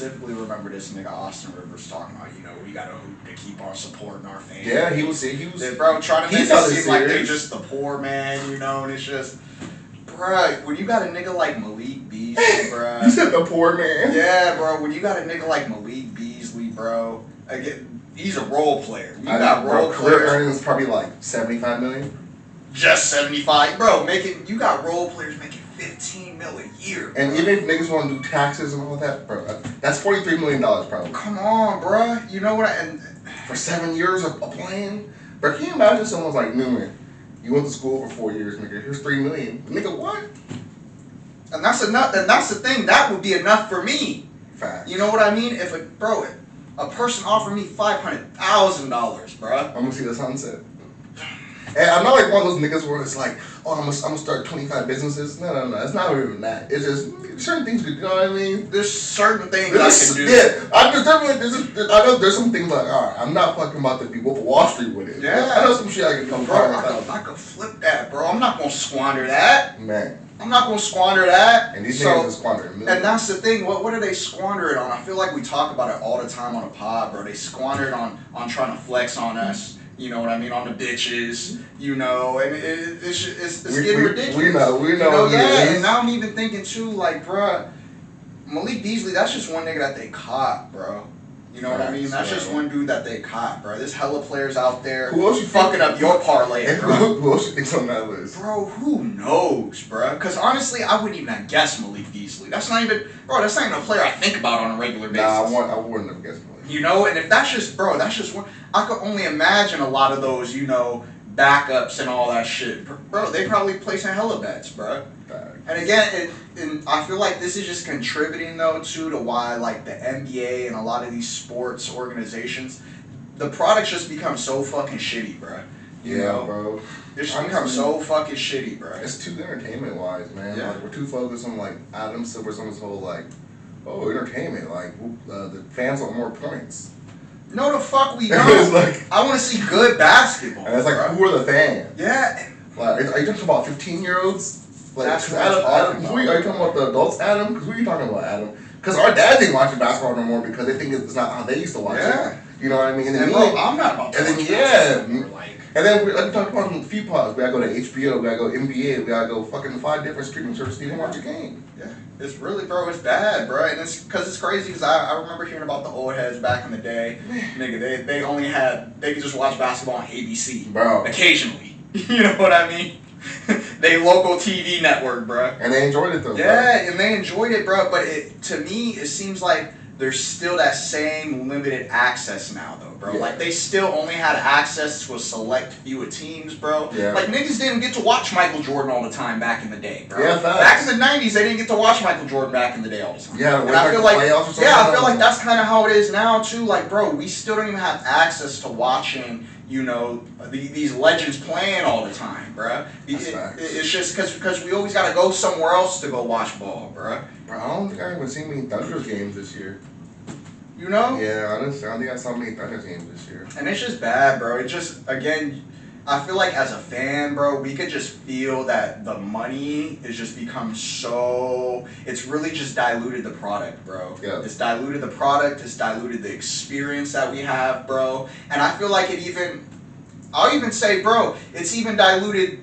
specifically remember this nigga Austin Rivers talking about, we gotta hoop to keep on supporting our fans. Yeah, he was bro, trying to make it seem like they just the poor man, and it's just, bruh, when you got a nigga like Malik Beasley, bruh. You said the poor man? Yeah, bro, when you got a nigga like Malik Beasley, bro, again, he's a role player. You got role players. Career earnings probably like $75 million. Just 75, bro. You got role players making $15 million a year. Bro. And even if niggas want to do taxes and all that, bro, that's $43 million probably. Come on, bro. You know what? And for 7 years of playing, bro, can you imagine someone's like Newman? You went to school for 4 years, nigga. Here's $3 million, nigga. What? And that's enough. And that's the thing. That would be enough for me. Facts. You know what I mean? If a person offered me $500,000, bro. I'm gonna see the sunset. And I'm not like one of those niggas where it's like, oh, I'm gonna start 25 businesses. No. It's not even that. It's just certain things, you know what I mean? There's certain things I can do. Yeah, I know there's some things like, all right, I'm not fucking about to be Wolf of Wall Street with it. Yeah. I know some shit I can come bro, I could flip that, bro. I'm not gonna squander that. Man. I'm not gonna squander that. And these niggas are squandering millions. And that's the thing. What do they squander it on? I feel like we talk about it all the time on a pod, bro. They squander it on trying to flex on us. You know what I mean? On the bitches, and it's getting ridiculous. We know. Yeah, and now I'm even thinking too, like, bruh, Malik Beasley, that's just one nigga that they caught, bro. You know what I mean? That's just one dude that they caught, bro. There's hella players out there who else you fucking up your parlay, bro. Who else you think's on that list? Bro, who knows, bro? Because honestly, I wouldn't even have guessed Malik Beasley. That's not even a player I think about on a regular basis. Nah, I wouldn't have guessed Malik. And if that's just one, I could only imagine a lot of those, backups and all that shit. Bro, they probably placing hella bets, bro. And again, and I feel like this is just contributing, though, to why, like, the NBA and a lot of these sports organizations, the products just become so fucking shitty, bro. You know? Bro. It's just become so fucking shitty, bro. It's too entertainment-wise, man. Yeah. Like, we're too focused on, like, Adam Silver's on this whole, like, oh, entertainment. Like, the fans want more points. No, the fuck we don't. Like, I want to see good basketball. And it's like, who are the fans? Yeah. Like, are you talking about 15-year-olds? Like, That's what Adam, are you talking about the adults, Adam? Because who are you talking about, Adam? Because our dads ain't watching basketball no more because they think it's not how they used to watch it. You know what I mean? And then, bro, I'm not about to watch basketball. And then we talked about in a few pods. We gotta go to HBO, we gotta go NBA, we gotta go fucking 5 different streaming services to even watch a game. Yeah, it's really, bro, it's bad, bro. And it's because it's crazy because I remember hearing about the old heads back in the day. Nigga, they could just watch basketball on ABC. Bro. Occasionally. You know what I mean? They local TV network, bro. And they enjoyed it though. Yeah, bro. And they enjoyed it, bro. But to me, it seems like there's still that same limited access now, though, bro. Yeah. Like, they still only had access to a select few of teams, bro. Yeah. Like, niggas didn't get to watch Michael Jordan all the time back in the day, bro. Yeah, facts. Back in the 90s, they didn't get to watch Michael Jordan back in the day all the time. Yeah, and I feel like that's kind of how it is now, too. Like, bro, we still don't even have access to watching, these legends playing all the time, bro. It's just because we always got to go somewhere else to go watch ball, bro. Bro, I don't think I even seen many Thunders games this year. You know? Yeah, I don't think I saw many Thunders games this year. And it's just bad, bro. It just, again, I feel like as a fan, bro, we could just feel that the money has just become so, it's really just diluted the product, bro. Yeah. It's diluted the product, it's diluted the experience that we have, bro. And I feel like I'll even say, bro, it's even diluted,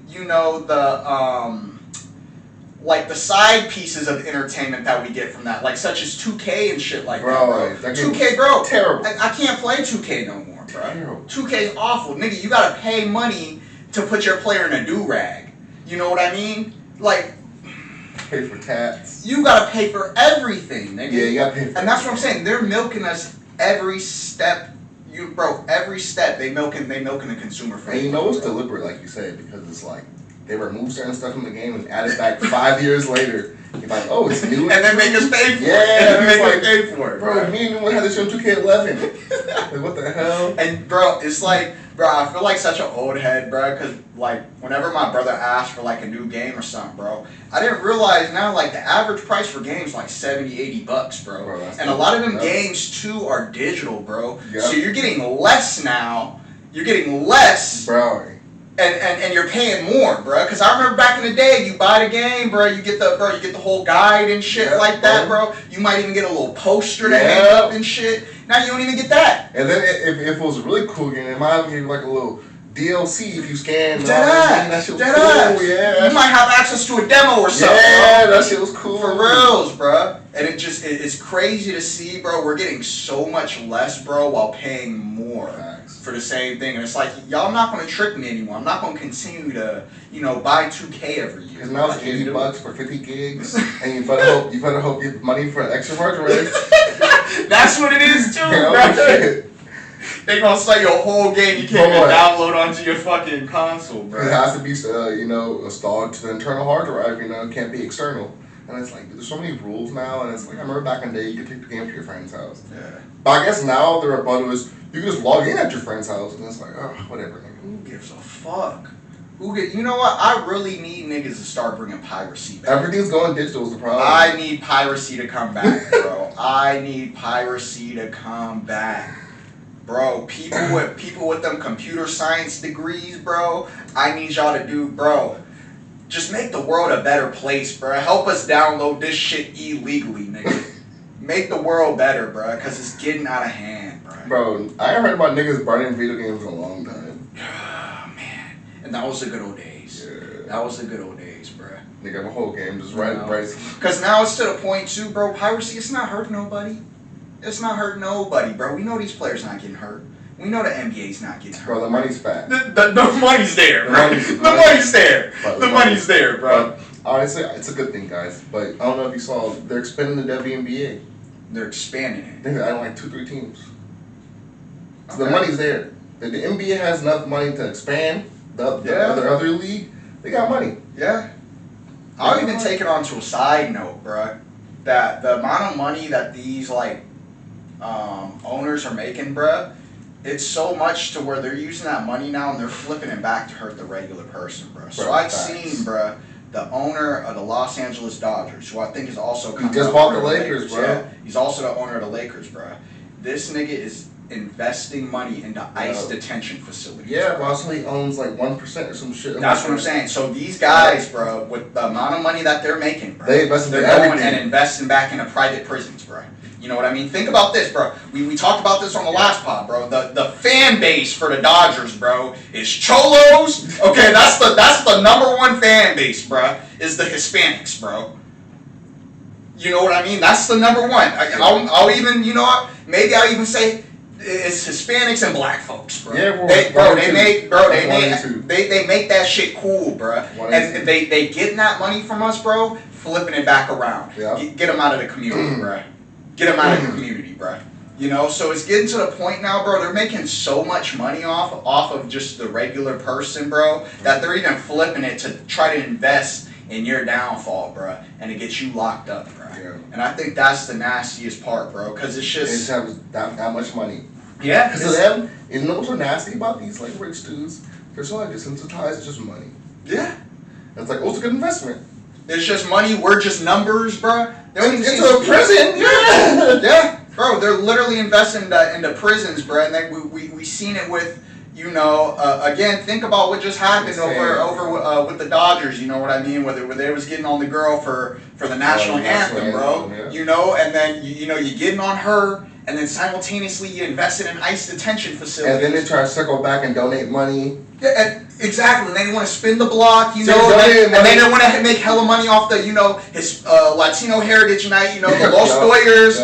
the side pieces of entertainment that we get from that, like such as 2K and shit like that, bro. 2K, bro. Terrible. I can't play 2K no more, bro. Terrible. 2K's awful. Nigga, you gotta pay money to put your player in a do-rag. You know what I mean? Like, pay for tats. You gotta pay for everything, nigga. Yeah, you gotta pay for And that's what I'm saying. They're milking us every step. Every step they milking the consumer for. And you know it's deliberate, like you said, because it's like they remove certain stuff from the game and add it back 5 years later. You're like, oh, it's new. And then make us pay for it. Yeah, and make us pay for it. Bro, me and Newman had this show 2K11. Like, what the hell? And, bro, it's like, bro, I feel like such an old head, bro, because, like, whenever my brother asked for, like, a new game or something, bro, I didn't realize now, like, the average price for games is, like, $70, $80, bro. And a lot of them games, too, are digital, bro. Yep. So you're getting less now. You're getting less. Bro. and you're paying more, bro. Because I remember back in the day, you buy the game, bro. You get the whole guide and shit like that, bro. You might even get a little poster to hang up and shit. Now you don't even get that. And then if it was a really cool game, it might give you like a little DLC if you scan. That shit was cool. Yeah. You might have access to a demo or something. Yeah, that shit was cool. For reals, bro. And it's crazy to see, bro. We're getting so much less, bro, while paying more for the same thing. And it's like, y'all not going to trick me anymore. I'm not going to continue to, buy 2K every year. Because now it's $80 for 50 gigs, and you better hope you have money for an extra hard drive. That's what it is too, bro. They gonna sell you a whole game you can't even download onto your fucking console, bro. It has to be, installed to the internal hard drive. It can't be external. And it's like, there's so many rules now, and it's like, I remember back in the day, you could take the game to your friend's house. Yeah. But I guess now the rebuttal is, you can just log in at your friend's house, and it's like, oh, whatever. Who gives a fuck? You know what? I really need niggas to start bringing piracy back. Everything's going digital is the problem. I need piracy to come back, bro. I need piracy to come back. Bro, people with them computer science degrees, bro, I need y'all to do, bro. Just make the world a better place, bro. Help us download this shit illegally, nigga. Make the world better, bro, because it's getting out of hand, bro. Bro, I ain't heard about niggas burning video games in a long time. Oh, man. And that was the good old days. Yeah. That was the good old days, bro. Nigga have a whole game just right. Because now it's to the point, too, bro, piracy, it's not hurting nobody. It's not hurting nobody, bro. We know these players not getting hurt. We know the NBA's not getting hurt. Bro, the money's fat. The money's there, bro. The money's there. The money's there, bro. Honestly, it's a good thing, guys. But I don't know if you saw, they're expanding the WNBA. They're expanding it. They're adding like 2-3 teams. So the money's there. The NBA has enough money to expand the other league. They got money. Yeah. I'll even take it on to a side note, bro. That the amount of money that these owners are making, bruh, it's so much to where they're using that money now and they're flipping it back to hurt the regular person, bruh. So I've seen, bruh, the owner of the Los Angeles Dodgers, who I think is also he just bought the Lakers, bro. Yeah, he's also the owner of the Lakers, bruh. This nigga is investing money into ICE detention facilities. Yeah, bro. So he owns like 1% or some shit. That's what I'm saying. So these guys, bro, with the amount of money that they're making, bro, they're going and investing back into private prisons, bro. You know what I mean? Think about this, bro. We talked about this on the last pod, bro. The fan base for the Dodgers, bro, is cholos. Okay, that's the number one fan base, bro, is the Hispanics, bro. You know what I mean? That's the number one. I'll even, you know what? Maybe I'll even say it's Hispanics and black folks, bro. Yeah, they make that shit cool, bro. And they getting that money from us, bro, flipping it back around. Yeah. Get them out of the community, bro. Get them out of the community, bro. So it's getting to the point now, bro, they're making so much money off of just the regular person, bro, that they're even flipping it to try to invest in your downfall, bro, and to get you locked up, bro. Yeah. And I think that's the nastiest part, bro, because it's just... They just have that much money. Yeah. Because to them, you know what's so nasty about these rich dudes? They're so desensitized, it's just money. Yeah. It's like, it's a good investment. It's just money, we're just numbers, bro. It's a prison, yeah. Yeah, bro, they're literally investing into prisons, bro, and then we seen it with, again, think about what just happened over with the Dodgers, you know what I mean, where they was getting on the girl for the national anthem, bro, yeah. And then, you're getting on her, and then simultaneously you invested in ICE detention facilities. And then they try to circle back and donate money. Yeah, exactly. And then they want to spin the block, and then they want to make hella money off the, his Latino Heritage Night, the Los Doyers,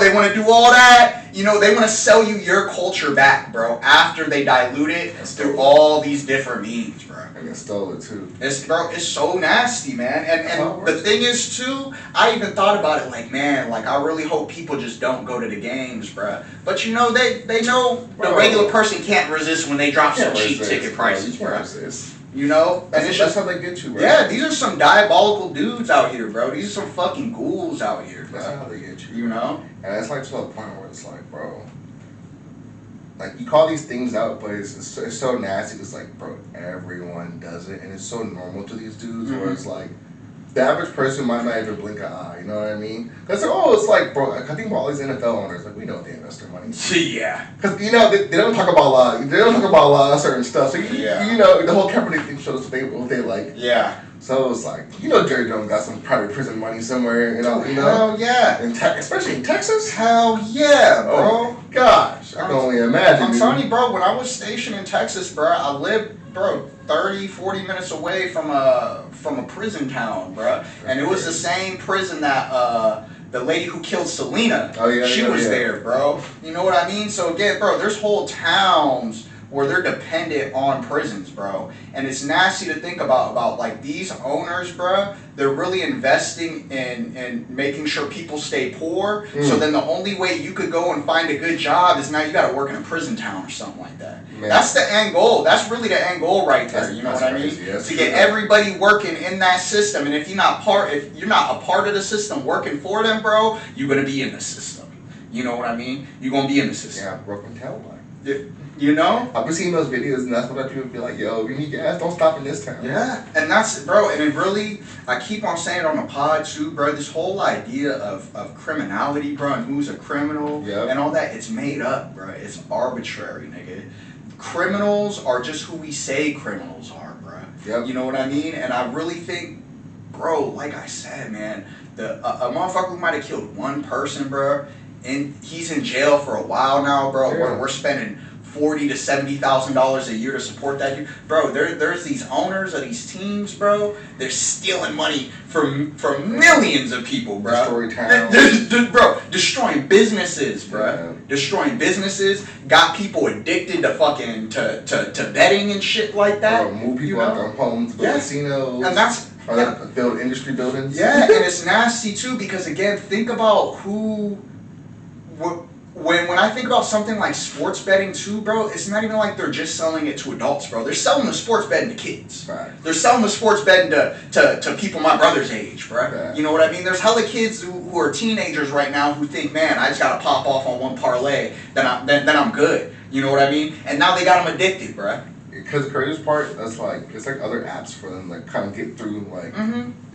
they want to do all that. They want to sell you your culture back, bro, after they dilute it through all these different means, bro. And they stole it, too. It's so nasty, man. And the thing is, too, I even thought about it I really hope people just don't go to the games, bro. But, they know the regular person can't resist when they drop some cheap ticket prices, bro. And that's how they get you, bro. Yeah, these are some diabolical dudes out here, bro. These are some fucking ghouls out here, bro. That's how they get you. And it's to the point where it's bro. You call these things out, but it's so nasty. It's bro, everyone does it, and it's so normal to these dudes. Where it's the average person might not even blink an eye. You know what I mean? Because it's like, bro. I think about all these NFL owners. Like, we know they invest their money. Yeah. Because they don't talk about certain stuff. So you know the whole company thing shows what they like. Yeah. So it's like, Jerry Jones got some private prison money somewhere. Hell yeah. Especially in Texas. Hell yeah, bro. Oh, gosh, I can only imagine. I'm telling you, bro. When I was stationed in Texas, bro, I lived, bro, 30, 40 minutes away from a prison town, bro. And it was the same prison that the lady who killed Selena, she was there, bro. You know what I mean? So again, bro, there's whole towns where they're dependent on prisons, bro. And it's nasty to think about like these owners, bro, they're really investing in making sure people stay poor. So then the only way you could go and find a good job is now you gotta work in a prison town or something like that. Man. That's the end goal. That's really the end goal right there. You know what I mean? To get everybody working in that system. And if you're not a part of the system working for them, bro, you're gonna be in the system. You know what I mean? You're gonna be in the system. Yeah, broken tailpipe. You know? I've been seeing those videos, and that's what people be like, yo, you need gas, don't stop in this town. Yeah, and that's, bro, and it really, I keep on saying it on the pod too, bro, this whole idea of criminality, bro, and who's a criminal and all that, it's made up, bro. It's arbitrary, nigga. Criminals are just who we say criminals are, bro. Yep. You know what I mean? And I really think, bro, like I said, man, a motherfucker who might have killed one person, bro, and he's in jail for a while now, bro. Yeah. We're spending $40,000 to $70,000 a year to support that dude, bro. There's these owners of these teams, bro. They're stealing money from millions of people, bro. Destroy towns, bro. Destroying businesses, bro. Yeah. Destroying businesses. Got people addicted to fucking to betting and shit like that. Bro, move people out their homes, build casinos, and that's build industry buildings. Yeah, and it's nasty too because again, think about When I think about something like sports betting too, bro, it's not even like they're just selling it to adults, bro. They're selling the sports betting to kids. Right. They're selling the sports betting to people my brother's age, bro. Right. You know what I mean? There's hella kids who are teenagers right now who think, man, I just gotta pop off on one parlay, then I'm good. You know what I mean? And now they got them addicted, bro. Because the craziest part, it's like other apps for them, like kind of get through, like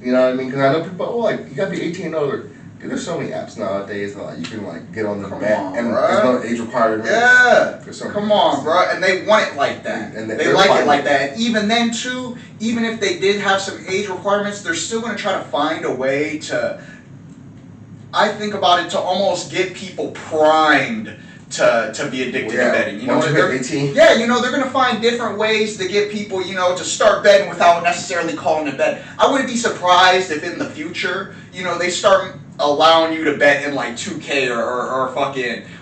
you know what I mean? Because I know people, you gotta be 18 and older. Dude, there's so many apps nowadays that like you can like get on the bet and there's no age requirement. Yeah, so come on, bro, and they want it like that. And they like it like that. And even then too, even if they did have some age requirements, they're still gonna try to find a way to. I think about it to almost get people primed to be addicted to betting. You know, they're 18. Yeah, you know, they're gonna find different ways to get people, you know, to start betting without necessarily calling it bet. I wouldn't be surprised if in the future, you know, they start allowing you to bet in like 2K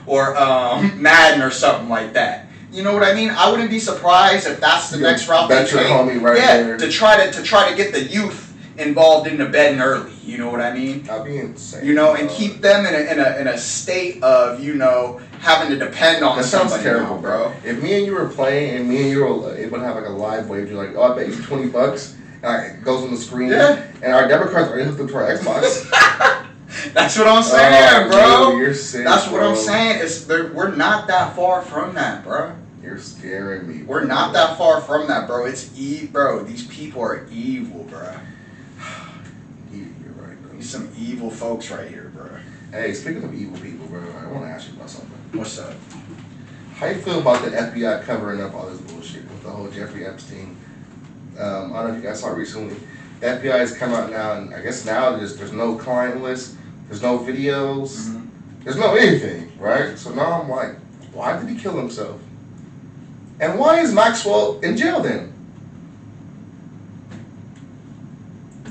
or Madden or something like that. You know what I mean? I wouldn't be surprised if that's the next route they take. There. to try to get the youth involved in the betting early. You know what I mean? That'd be insane. You know, and keep them in a state of, you know, having to depend on somebody. That sounds terrible, now, bro. If me and you were playing and me and you were able to have like a live wager, like, oh, I bet you $20, and it goes on the screen, and our debit cards are hooked up to our Xbox. That's what I'm saying, bro. Dude, you're sick, That's what bro. I'm saying. We're not that far from that, bro. You're scaring me. We're not that far from that, bro. Bro. These people are evil, bro. You're right, bro. These some evil folks right here, bro. Hey, speaking of evil people, bro, I want to ask you about something. What's up? How you feel about the FBI covering up all this bullshit with the whole Jeffrey Epstein? I don't know if you guys saw it recently. The FBI has come out now, and I guess now there's no client list, there's no videos, there's no anything, right? So now I'm like, why did he kill himself? And why is Maxwell in jail then?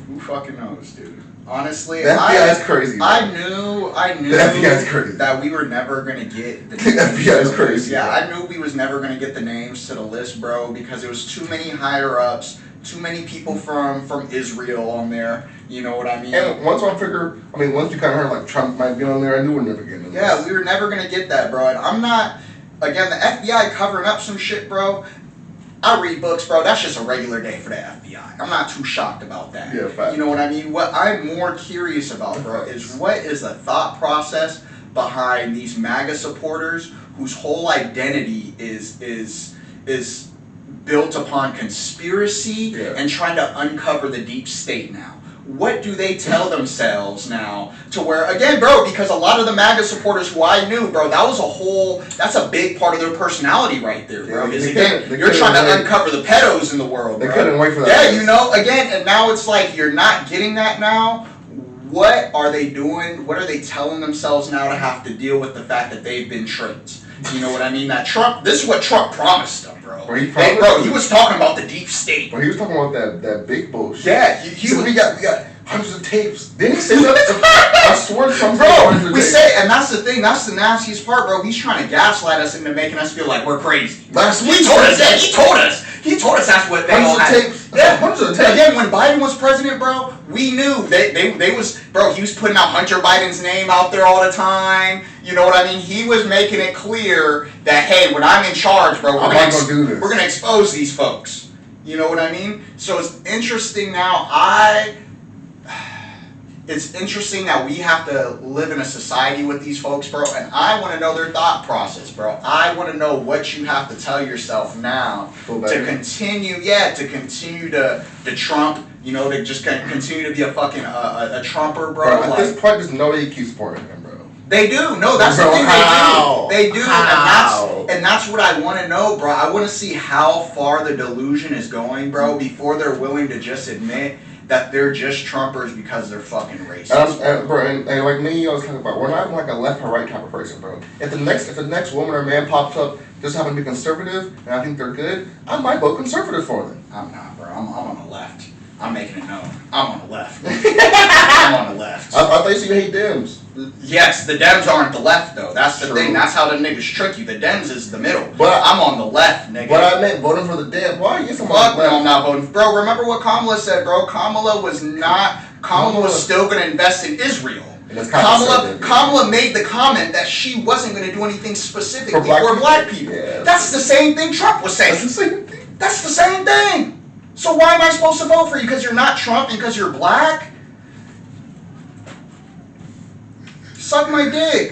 Who fucking knows, dude? Honestly, the FBI is crazy. Bro. I knew the FBI is crazy. That we were never gonna get the FBI is crazy. Yeah, I knew we was never gonna get the names to the list, bro, because it was too many higher ups, too many people from Israel on there. You know what I mean? And once you kind of heard like Trump might be on there, I knew we're never getting the list. Yeah, we were never gonna get that, bro. And I'm not. Again, the FBI covering up some shit, bro. I read books, bro. That's just a regular day for the FBI. I'm not too shocked about that. Yeah, fact. You know what I mean? What I'm more curious about, bro, is what is the thought process behind these MAGA supporters whose whole identity is built upon conspiracy and trying to uncover the deep state now. what do they tell themselves now to where, again, bro, because a lot of the MAGA supporters who I knew, bro, that's a big part of their personality right there, bro. Is again, you're trying to uncover the pedos in the world, bro. They couldn't wait for that. Yeah, you know, again, and now it's like you're not getting that now. What are they doing? What are they telling themselves now to have to deal with the fact that they've been tricked? You know what I mean? That Trump, this is what Trump promised them, bro. He was talking about the deep state. Bro, he was talking about that big bullshit. Yeah, he was. We got hundreds of tapes. Didn't he say that? I swear Trump's bro, we say, and that's the thing, that's the nastiest part, bro. He's trying to gaslight us into making us feel like we're crazy. Last week, he told us that's what they all had. Yeah, hundreds of tapes. Again, when Biden was president, bro, we knew they was, bro, he was putting out Hunter Biden's name out there all the time. You know what I mean? He was making it clear that, hey, when I'm in charge, bro, we're going to expose these folks. You know what I mean? So it's interesting now. It's interesting that we have to live in a society with these folks, bro, and I want to know their thought process, bro. I want to know what you have to tell yourself now to continue to Trump, you know, to just continue to be a fucking a Trumper, bro. At this point, there's no way you keep supporting him, bro. They do. No, that's the thing. They do. And that's what I want to know, bro. I want to see how far the delusion is going, bro, before they're willing to just admit that they're just Trumpers because they're fucking racist. And like me, I was talking about, we're not like a left or right type of person, bro. If the next woman or man pops up, just happen to be conservative, and I think they're good, I might vote conservative for them. I'm not, bro. I'm on the left. I'm making it known. I'm on the left. I'm on the left. I thought you said you hate Dems. Yes, the Dems aren't the left, though. That's the thing. That's how the niggas trick you. The Dems is the middle. But I'm on the left, nigga. But I meant voting for the Dems. Why are you so much? Fuck no, I'm not voting. Bro, remember what Kamala said, bro? Kamala was still going to invest in Israel. Kamala made the comment that she wasn't going to do anything specifically for black people. Yeah, that's the same thing Trump was saying. That's the same thing. So why am I supposed to vote for you? Because you're not Trump and because you're black? Suck my dick.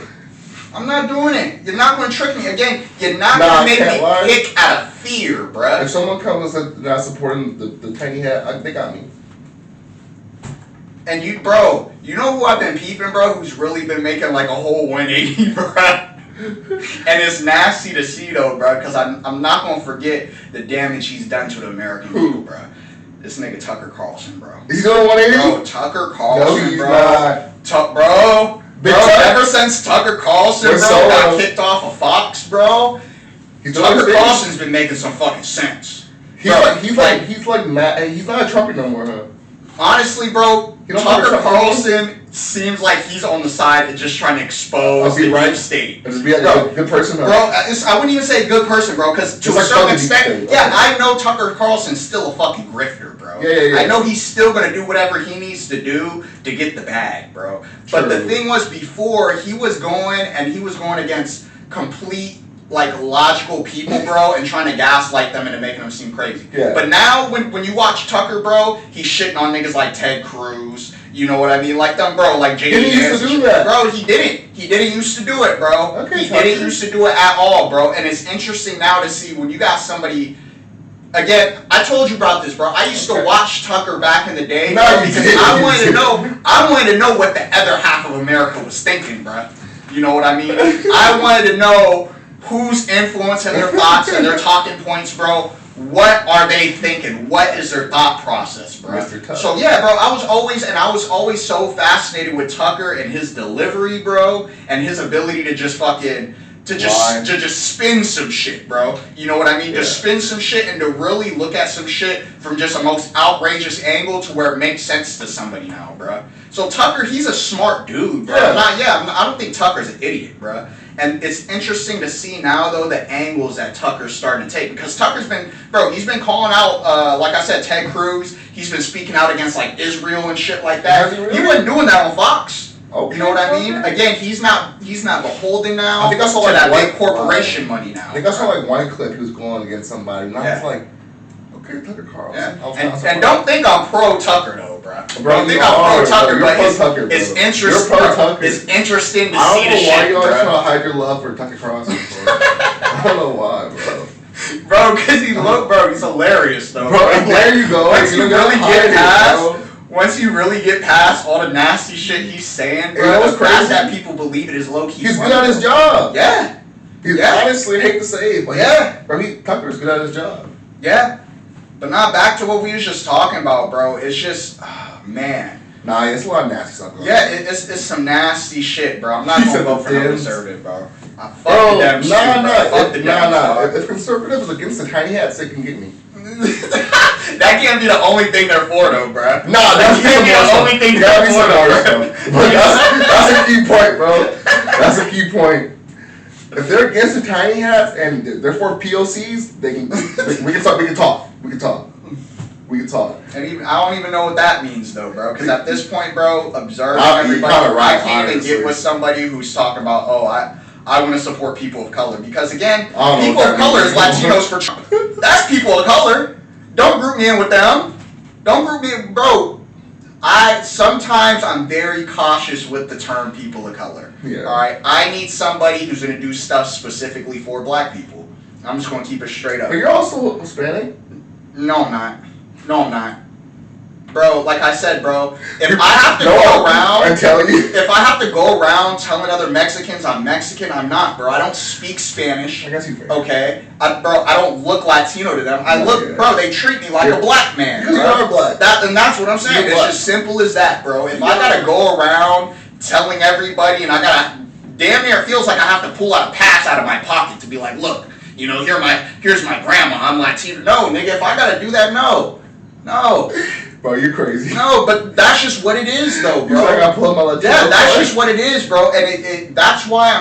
I'm not doing it. You're not going to trick me. Again, you're not going to make me pick out of fear, bruh. If someone comes and says not supporting the tiny hat, they got me. And you know who I've been peeping, bro, who's really been making like a whole 180, bruh? And it's nasty to see, though, bro, because I'm not going to forget the damage he's done to the American people, bro. This nigga Tucker Carlson, bro. He's doing 180? Bro, Tucker Carlson, no, he's bro. Not. Ever since Tucker Carlson, got kicked off of Fox, bro, Tucker Carlson's been making some fucking sense. He's like mad. He's not a Trumper no more, huh? Honestly, bro, Tucker Carlson seems like he's on the side of just trying to expose the deep state. Just be a good person, bro. I wouldn't even say good person, bro, because to a certain extent, I know Tucker Carlson's still a fucking grifter, bro. Yeah. I know he's still gonna do whatever he needs to do to get the bag, bro. But the thing was, before he was going against complete, like, logical people, bro, and trying to gaslight them into making them seem crazy. Yeah. But now, when you watch Tucker, bro, he's shitting on niggas like Ted Cruz. You know what I mean? Like them, bro, like J.D. He used to do that. Bro, he didn't. He didn't used to do it, bro. Okay, he didn't used to do it at all, bro. And it's interesting now to see when you got somebody. Again, I told you about this, bro. I used to watch Tucker back in the day, bro, because I wanted to know what the other half of America was thinking, bro. You know what I mean? I wanted to know who's influencing their thoughts and their talking points, bro. What are they thinking? What is their thought process, bro? So yeah, bro, I was always so fascinated with Tucker and his delivery, bro, and his ability to just just spin some shit, bro. You know what I mean? Yeah. Just spin some shit and to really look at some shit from just a most outrageous angle to where it makes sense to somebody now, bro. So Tucker, he's a smart dude, bro. Yeah. I don't think Tucker's an idiot, bro. And it's interesting to see now, though, the angles that Tucker's starting to take. Because Tucker's he's been calling out, like I said, Ted Cruz. He's been speaking out against, like, Israel and shit like that. Really? He wasn't doing that on Fox. Okay, you know what I mean? Again, he's not beholden now I think I saw to that big corporation money now. I think I saw, like, one clip he was going against somebody. And I was like, okay, Tucker Carlson. Yeah. And don't think I'm pro-Tucker, though, bro. Don't think I'm pro-Tucker, but it's interesting. It's interesting to see the shit, I don't know why you always trying to hide your love for Tucker Carlson, bro. I don't know why, bro. Bro, because he's hilarious, though. Bro, there you go. Once you really get past once you really get past all the nasty shit he's saying, bro, you know what's the fact crazy? that people believe it is low key. He's good at his job. Yeah. Honestly, I hate to say it, but Tucker's good at his job. Yeah. But now back to what we was just talking about, bro. It's just, man. Nah, it's a lot of nasty stuff. Yeah, it's some nasty shit, bro. I'm not gonna vote for no conservative, bro. Fuck them shit, nah. If conservatives against the tiny hats, they can get me. That can't be the only thing they're for, though, bro. Nah, that can't be the only thing they're for, though. That's a key point, bro. That's a key point. If they're against the tiny hats and they're for POCs, they can. We can talk. And even, I don't even know what that means, though, bro. Because at this point, bro, observing everybody, I can't even get with somebody who's talking about, I want to support people of color. Because again, people of color is Latinos for Trump. That's people of color. Don't group me in with them. Don't group me in, bro. Sometimes I'm very cautious with the term people of color. Yeah. All right. I need somebody who's going to do stuff specifically for black people. I'm just going to keep it straight up. But you're also Hispanic? No, I'm not. Bro, like I said, bro, if I have to go around, I'm telling you. If I have to go around telling other Mexicans I'm Mexican, I'm not, bro. I don't speak Spanish. I guess you can. Okay? Bro, I don't look Latino to them. Bro, they treat me like a black man. You are black. And that's what I'm saying. It's as simple as that, bro. If I gotta go around telling everybody and I gotta, damn near it feels like I have to pull out a pass out of my pocket to be like, look, here's my grandma, I'm Latino. No, nigga, if I gotta do that, no. Bro, you're crazy. No, but that's just what it is, though, bro. I gotta pull up my Latino that's just what it is, bro. And that's why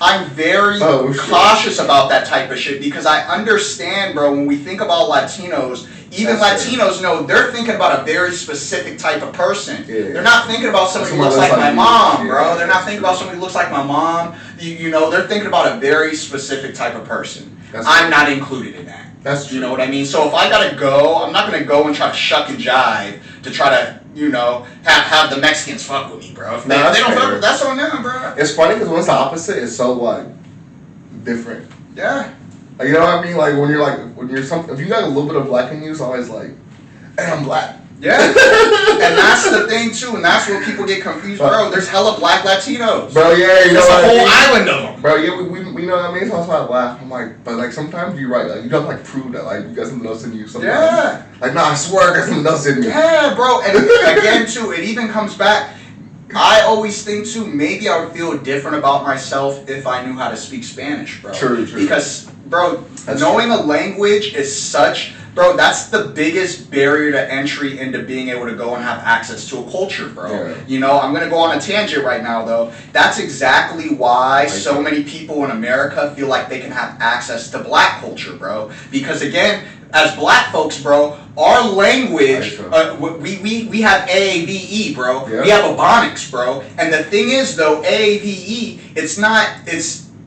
I'm very cautious about that type of shit because I understand, bro. When we think about Latinos, even Latinos know they're thinking about a very specific type of person. Yeah. They're not thinking about somebody who looks like my mom, bro. They're not thinking about somebody who looks like my mom. You know, they're thinking about a very specific type of person. I'm not included in that. That's true. You know what I mean? So if I gotta go, I'm not gonna go and try to shuck and jive to try to, have the Mexicans fuck with me, bro. If they don't fuck, that's on them, bro. It's funny because when it's the opposite, it's so different. Yeah. Like, you know what I mean? Like when you're something, if you got a little bit of black in you, it's always like, hey, I'm black. Yeah. And that's the thing too, and that's where people get confused, bro. There's hella black Latinos. Bro, yeah, you know there's what a whole I mean? island of them. Bro, yeah, we know what I mean. So that's why I laugh. I'm like, but like sometimes you're right. Like you don't prove that you got something else in you. Sometimes. Yeah. Like I swear I got something else in me. Yeah, bro. And again too, it even comes back. I always think too, maybe I would feel different about myself if I knew how to speak Spanish, bro. True. Because, bro, knowing a language is such. Bro, that's the biggest barrier to entry into being able to go and have access to a culture, bro. Yeah. I'm going to go on a tangent right now, though. That's exactly why so many people in America feel like they can have access to black culture, bro. Because, again, as black folks, bro, our language, we have AAVE, bro. Yeah. We have Ebonics, bro. And the thing is, though, AAVE,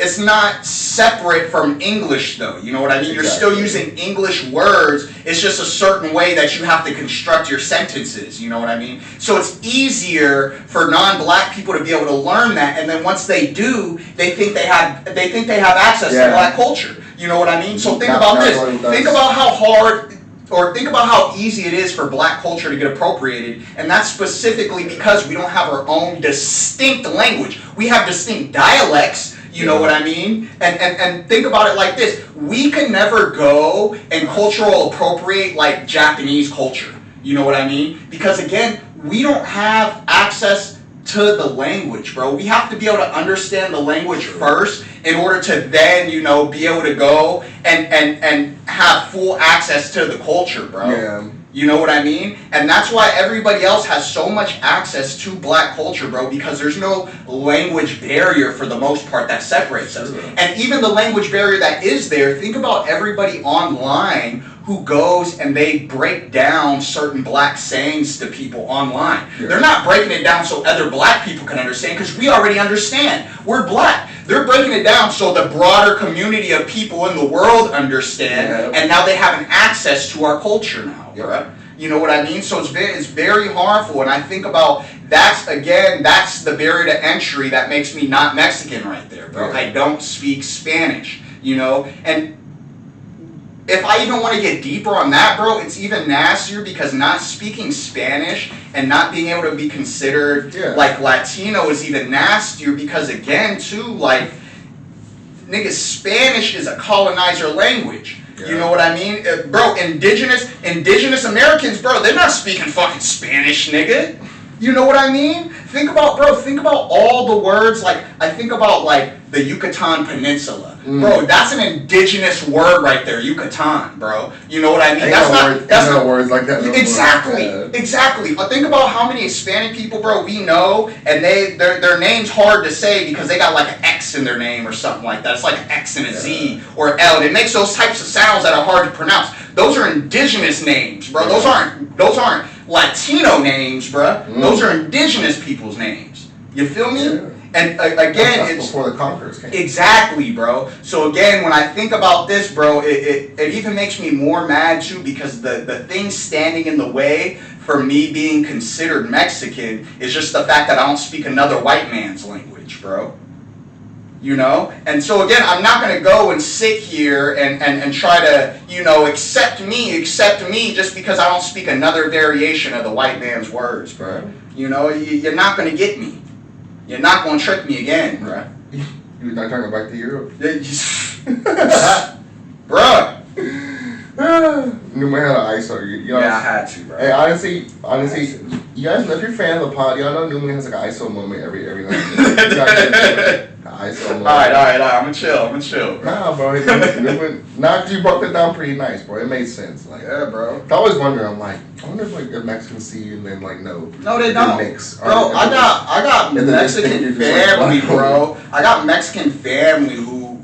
it's not separate from English, though. You know what I mean? Exactly. You're still using English words. It's just a certain way that you have to construct your sentences. You know what I mean? So it's easier for non-black people to be able to learn that, and then once they do, they think they have access to black culture. You know what I mean? So think about this. Think about how hard. Or think about how easy it is for black culture to get appropriated, and that's specifically because we don't have our own distinct language. We have distinct dialects. You know what I mean? And think about it like this. We can never go and cultural appropriate like Japanese culture. You know what I mean? Because again, we don't have access to the language, bro. We have to be able to understand the language first in order to then, be able to go and have full access to the culture, bro. Yeah. You know what I mean? And that's why everybody else has so much access to black culture, bro, because there's no language barrier for the most part that separates us. And even the language barrier that is there, think about everybody online who goes and they break down certain black sayings to people online. Yeah. They're not breaking it down so other black people can understand, because we already understand. We're black. They're breaking it down so the broader community of people in the world understand, and now they have an access to our culture now, bro. You know what I mean? So it's very harmful, and I think about that's the barrier to entry that makes me not Mexican right there, bro. I don't speak Spanish, and if I even want to get deeper on that, bro, it's even nastier because not speaking Spanish and not being able to be considered like Latino is even nastier because again, too, like, nigga, Spanish is a colonizer language. You know what I mean? Bro, indigenous Americans, bro, they're not speaking fucking Spanish, nigga. You know what I mean? Think about all the words, like, I think about, like, the Yucatan Peninsula. Bro, that's an indigenous word right there, Yucatan, bro. You know what I mean? That's not words like that. Exactly. But think about how many Hispanic people, bro, we know, and their name's hard to say because they got, like, an X in their name or something like that. It's like an X and a Z or L. And it makes those types of sounds that are hard to pronounce. Those are indigenous names, bro. Those aren't Latino names, bruh. Those are indigenous people's names. You feel me? Yeah. And again, that's it's before the conquerors came. Exactly, bro. So again, when I think about this, bro, it even makes me more mad too because the thing standing in the way for me being considered Mexican is just the fact that I don't speak another white man's language, bro. You know? And so again, I'm not going to go and sit here and try to, you know, accept me just because I don't speak another variation of the white man's words, bro. Right. You know, you're not going to get me. You're not going to trick me again, bro. You're not talking back to Europe? Bruh. Newman had an ISO. Yeah, I had to, bro. Hey, honestly, you guys know if you're a fan of the pod, y'all know Newman has like an ISO moment every night. ISO moment. Alright, I'm gonna chill. Nah, bro. Newman, because you broke that down pretty nice, bro. It made sense. Like, yeah, bro. I always wonder. I'm like, I wonder if Mexicans see you and then like no. No, they don't. Mix. Bro, I got Mexican family, bro. I got Mexican family who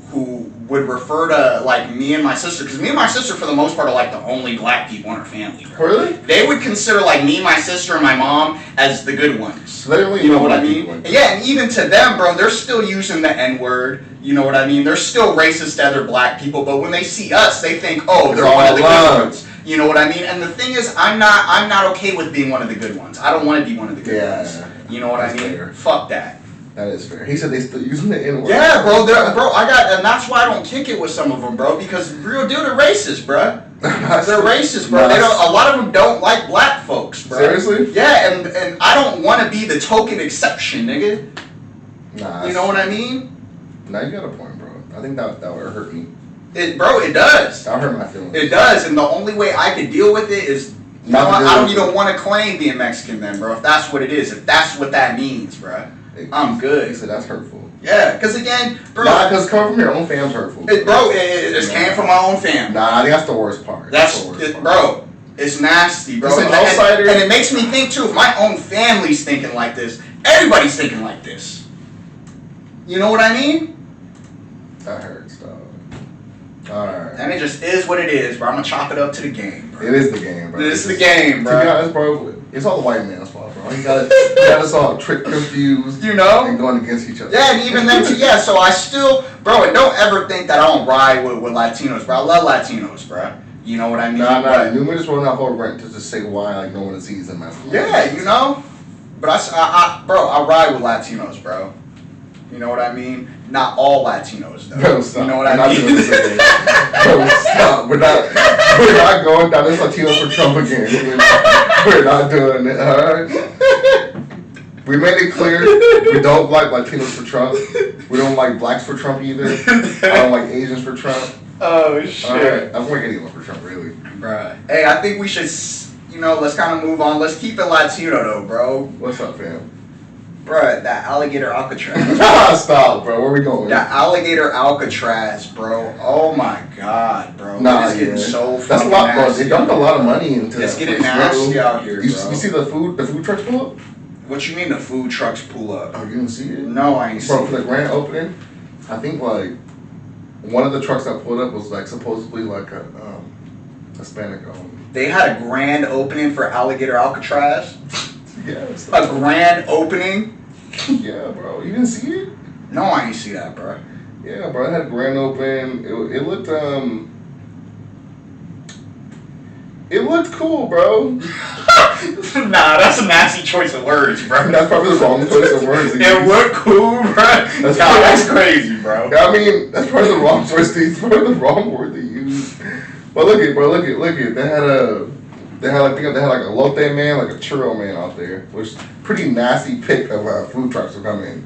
would refer to like me and my sister, because me and my sister for the most part are like the only black people in our family, bro. Really? They would consider like me, my sister, and my mom as the good ones. So they really you know what I mean? Yeah, and even to them, bro, they're still using the N-word. You know what I mean? They're still racist to other black people, but when they see us, they think, oh, they're one of the good ones. You know what I mean? And the thing is, I'm not okay with being one of the good ones. I don't want to be one of the good ones. You know what I mean? Fair. Fuck that. That is fair. He said they still using the N-word. Yeah, bro, and that's why I don't kick it with some of them, bro, because real deal, they're racist, bro. They're racist, bro. A lot of them don't like black folks, bro. Seriously? Yeah, and I don't want to be the token exception, nigga. Nah. You know what I mean? Nah, you got a point, bro. I think that would hurt me. It does. That would hurt my feelings. It does, and the only way I could deal with it is, I don't even want to claim being Mexican then, bro, if that's what it is, if that's what that means, bro. I'm good. He said that's hurtful. Yeah, because again, bro. Nah, because coming from your own fam's hurtful. It just came from my own family. Nah, I think that's the worst part. Bro, it's nasty, bro. And it makes me think, too, if my own family's thinking like this, everybody's thinking like this. You know what I mean? That hurts, dog. Alright. And it just is what it is, bro. I'm going to chalk it up to the game, bro. It is the game, bro. It's the game, bro. To be honest, bro, it's all the white man's fault, bro. You got us all tricked, confused, you know, and going against each other. Yeah, and even then, so I still, bro, and don't ever think that I don't ride with Latinos, bro. I love Latinos, bro. You know what I mean? Nah. Newman just wrote off over rent to just say why, like, no one sees them as a yeah, you know? But I ride with Latinos, bro. You know what I mean? Not all Latinos, though. Bro, stop. You know what I mean? Bro, stop. We're not going down this Latinos for Trump again. We're not doing it, alright? We made it clear we don't like Latinos for Trump. We don't like blacks for Trump either. I don't like Asians for Trump. Oh, shit. Alright, I don't like anyone for Trump, really. Bruh. Hey, I think we should, let's kind of move on. Let's keep it Latino, though, bro. What's up, fam? Bruh, that Alligator Alcatraz. Stop, bro. Where we going? That Alligator Alcatraz, bro. Oh my god, bro. Nah, it's getting so that's a lot, bro. nasty. They dumped a lot of money into It's that. getting nasty out here, bro. You see the food trucks pull up? What you mean the food trucks pull up? Oh, you didn't see it? No, I ain't seen it. Bro, for the grand opening, I think like one of the trucks that pulled up was like supposedly like a Hispanic They had a grand opening for Alligator Alcatraz? Yes. A grand opening? Yeah, bro. You didn't see it? No, I ain't see that, bro. Yeah, bro. It had a grand open. It looked it looked cool, bro. Nah, that's a nasty choice of words, bro. That's probably the wrong choice of words. It looked cool, bro. That's crazy, bro. I mean, that's probably the wrong choice to use. Probably the wrong word to use. But look at. They had like a elote man, like a churro man out there, which pretty nasty pick of food trucks to come in.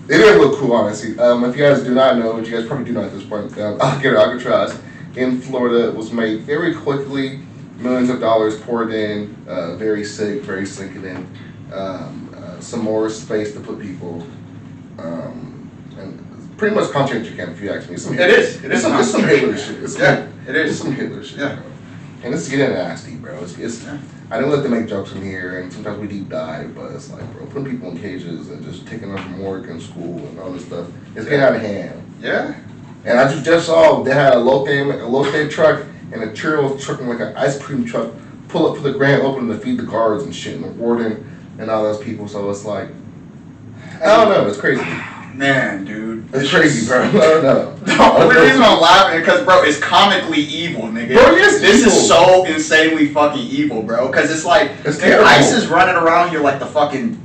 It did look cool, honestly. If you guys do not know, which you guys probably do know at this point, Alligator Alcatraz in Florida was made very quickly. Millions of dollars poured in. Very sick, very sinking in. Some more space to put people. And pretty much conscientious camp, if you ask me. It's some Hitler shit. It's some Hitler shit. Yeah. Bro. And it's getting nasty, bro. I don't let them make jokes in here, and sometimes we deep dive, but it's like, bro, putting people in cages and just taking them from work and school and all this stuff, it's getting out of hand. Yeah. And I just saw they had a low-fame truck and a churro truck and like an ice cream truck pull up for the grand opening to feed the guards and shit and the warden and all those people. So it's like, I don't know, it's crazy. Man, dude. It's crazy, bro. I don't know. The only reason I'm laughing is because, bro, it's comically evil, nigga. Bro, yes, this evil. is so insanely fucking evil, bro. Because it's like, nigga, ICE is running around here like the fucking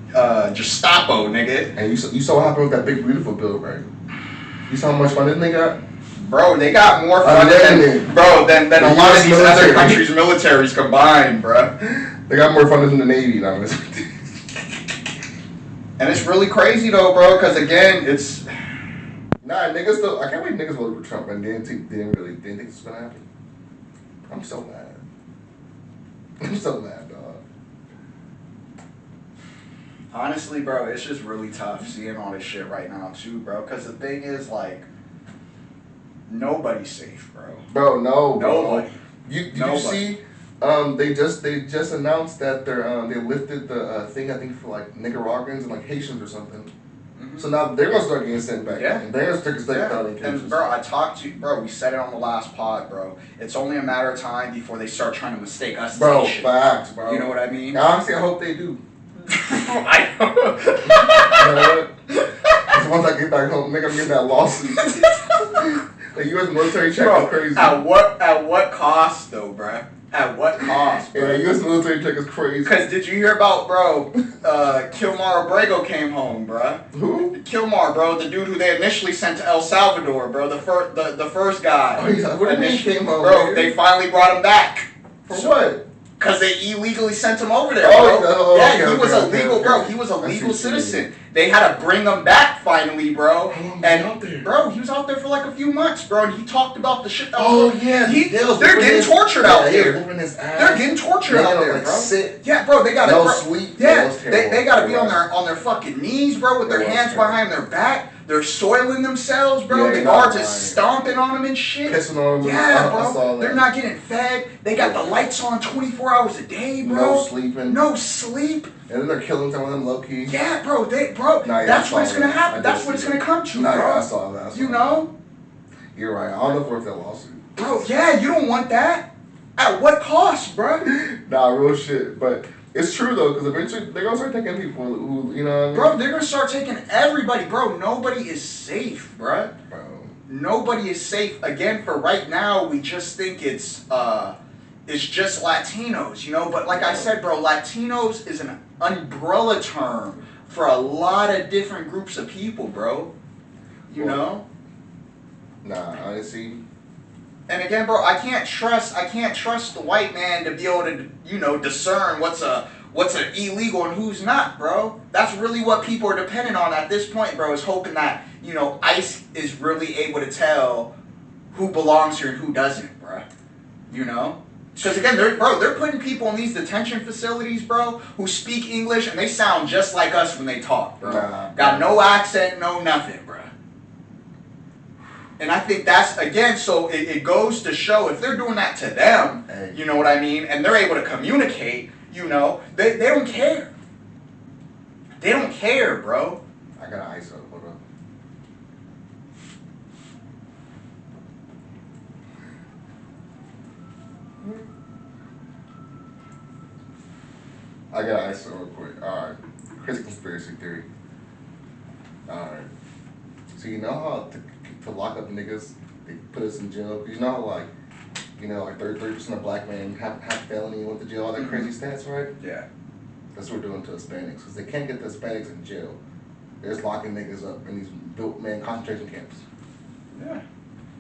Gestapo, nigga. And you saw what happened with that big beautiful bill, right? You saw how much funding they got? Bro, they got more funding than a lot of these other countries' militaries combined, bro. They got more funding than the Navy, now. And it's really crazy though, bro, because again, it's... Nah, niggas though, I can't believe niggas voted for Trump and didn't think this was gonna happen. I'm so mad. I'm so mad, dog. Honestly, bro, it's just really tough seeing all this shit right now too, bro, because the thing is, like, nobody's safe, bro. Bro, no, bro. Nobody. Did you see? They just announced that they lifted the thing, I think, for like Nicaraguans and like Haitians or something. Mm-hmm. So now they're gonna start getting sent back. Yeah. And they're gonna start getting out in cases. And bro, I talked to you, bro. We said it on the last pod, bro. It's only a matter of time before they start trying to mistake us. Bro, facts, bro. You know what I mean? Honestly, I hope they do. I know. You know what? Because once I get back home, nigga, I'm getting that lawsuit. The U.S. military check is crazy. At what cost though, bro? At what cost, bro? Yeah, U.S. military check is crazy. Because did you hear about, bro, Kilmar Abrego came home, bro? Who? Kilmar, bro, the dude who they initially sent to El Salvador, bro, the first guy. Oh, what did he came home, bro, man? they finally brought him back. For what? Because they illegally sent him over there, bro. He was a legal citizen. They had to bring him back finally, bro. How long was he out there? Bro, he was out there for like a few months, bro, and he talked about the shit that they're getting tortured out there. They're getting tortured out there, bro. Sit. Yeah, bro, they gotta sleep. Yeah, they gotta be on their fucking knees, bro, with their hands behind their back. They're soiling themselves, bro. Yeah, the guards is stomping on them and shit. Pissing on them. Yeah, bro. They're not getting fed. They got the lights on 24 hours a day, bro. No sleep. And then they're killing some of them low key. Yeah, bro. That's what it's gonna happen. That's what it's gonna come to, bro. I saw that. You know? You're right. I don't know if worth that lawsuit. Bro, yeah, you don't want that. At what cost, bro? Nah, real shit. But it's true though, because eventually they're gonna start taking people who, you know what I mean? Bro, they're gonna start taking everybody, bro. Nobody is safe, bro. Nobody is safe. Again, for right now, we just think it's just Latinos, you know? But like I said, bro, Latinos is an umbrella term for a lot of different groups of people, bro. You know? Nah, honestly. And again, bro, I can't trust the white man to be able to, you know, discern what's an illegal and who's not, bro. That's really what people are dependent on at this point, bro, is hoping that, you know, ICE is really able to tell who belongs here and who doesn't, bro. You know? Because again, they're putting people in these detention facilities, bro, who speak English and they sound just like us when they talk, bro. Got no accent, no nothing, bro. And I think that's, again, so it goes to show if they're doing that to them, you know what I mean, and they're able to communicate, you know, they don't care. They don't care, bro. I got an ISO, hold on. I got an ISO real quick. Alright. Crazy conspiracy theory. Alright. So you know how to lock up niggas, they put us in jail? Cause you know how like 30% of black men have felony and went to jail, all that crazy stats, right? Yeah. That's what we're doing to Hispanics, because they can't get the Hispanics in jail. They're just locking niggas up in these built man concentration camps. Yeah.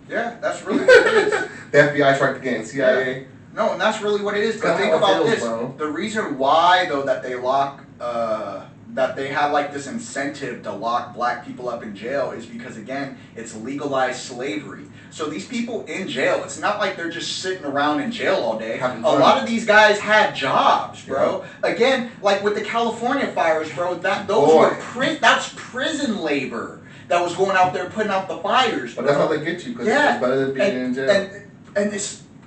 Yeah, that's really what it is. The FBI tried to get in CIA. Yeah. No, and that's really what it is. But That's think how it about feels, this. bro. The reason why, though, that they lock, that they have like this incentive to lock black people up in jail is because, again, it's legalized slavery. So these people in jail, it's not like they're just sitting around in jail all day. A lot of these guys have jobs, bro. Yeah. Again, like with the California fires, bro, that's prison labor that was going out there putting out the fires. But that's how they get you, because it's better than being in jail. And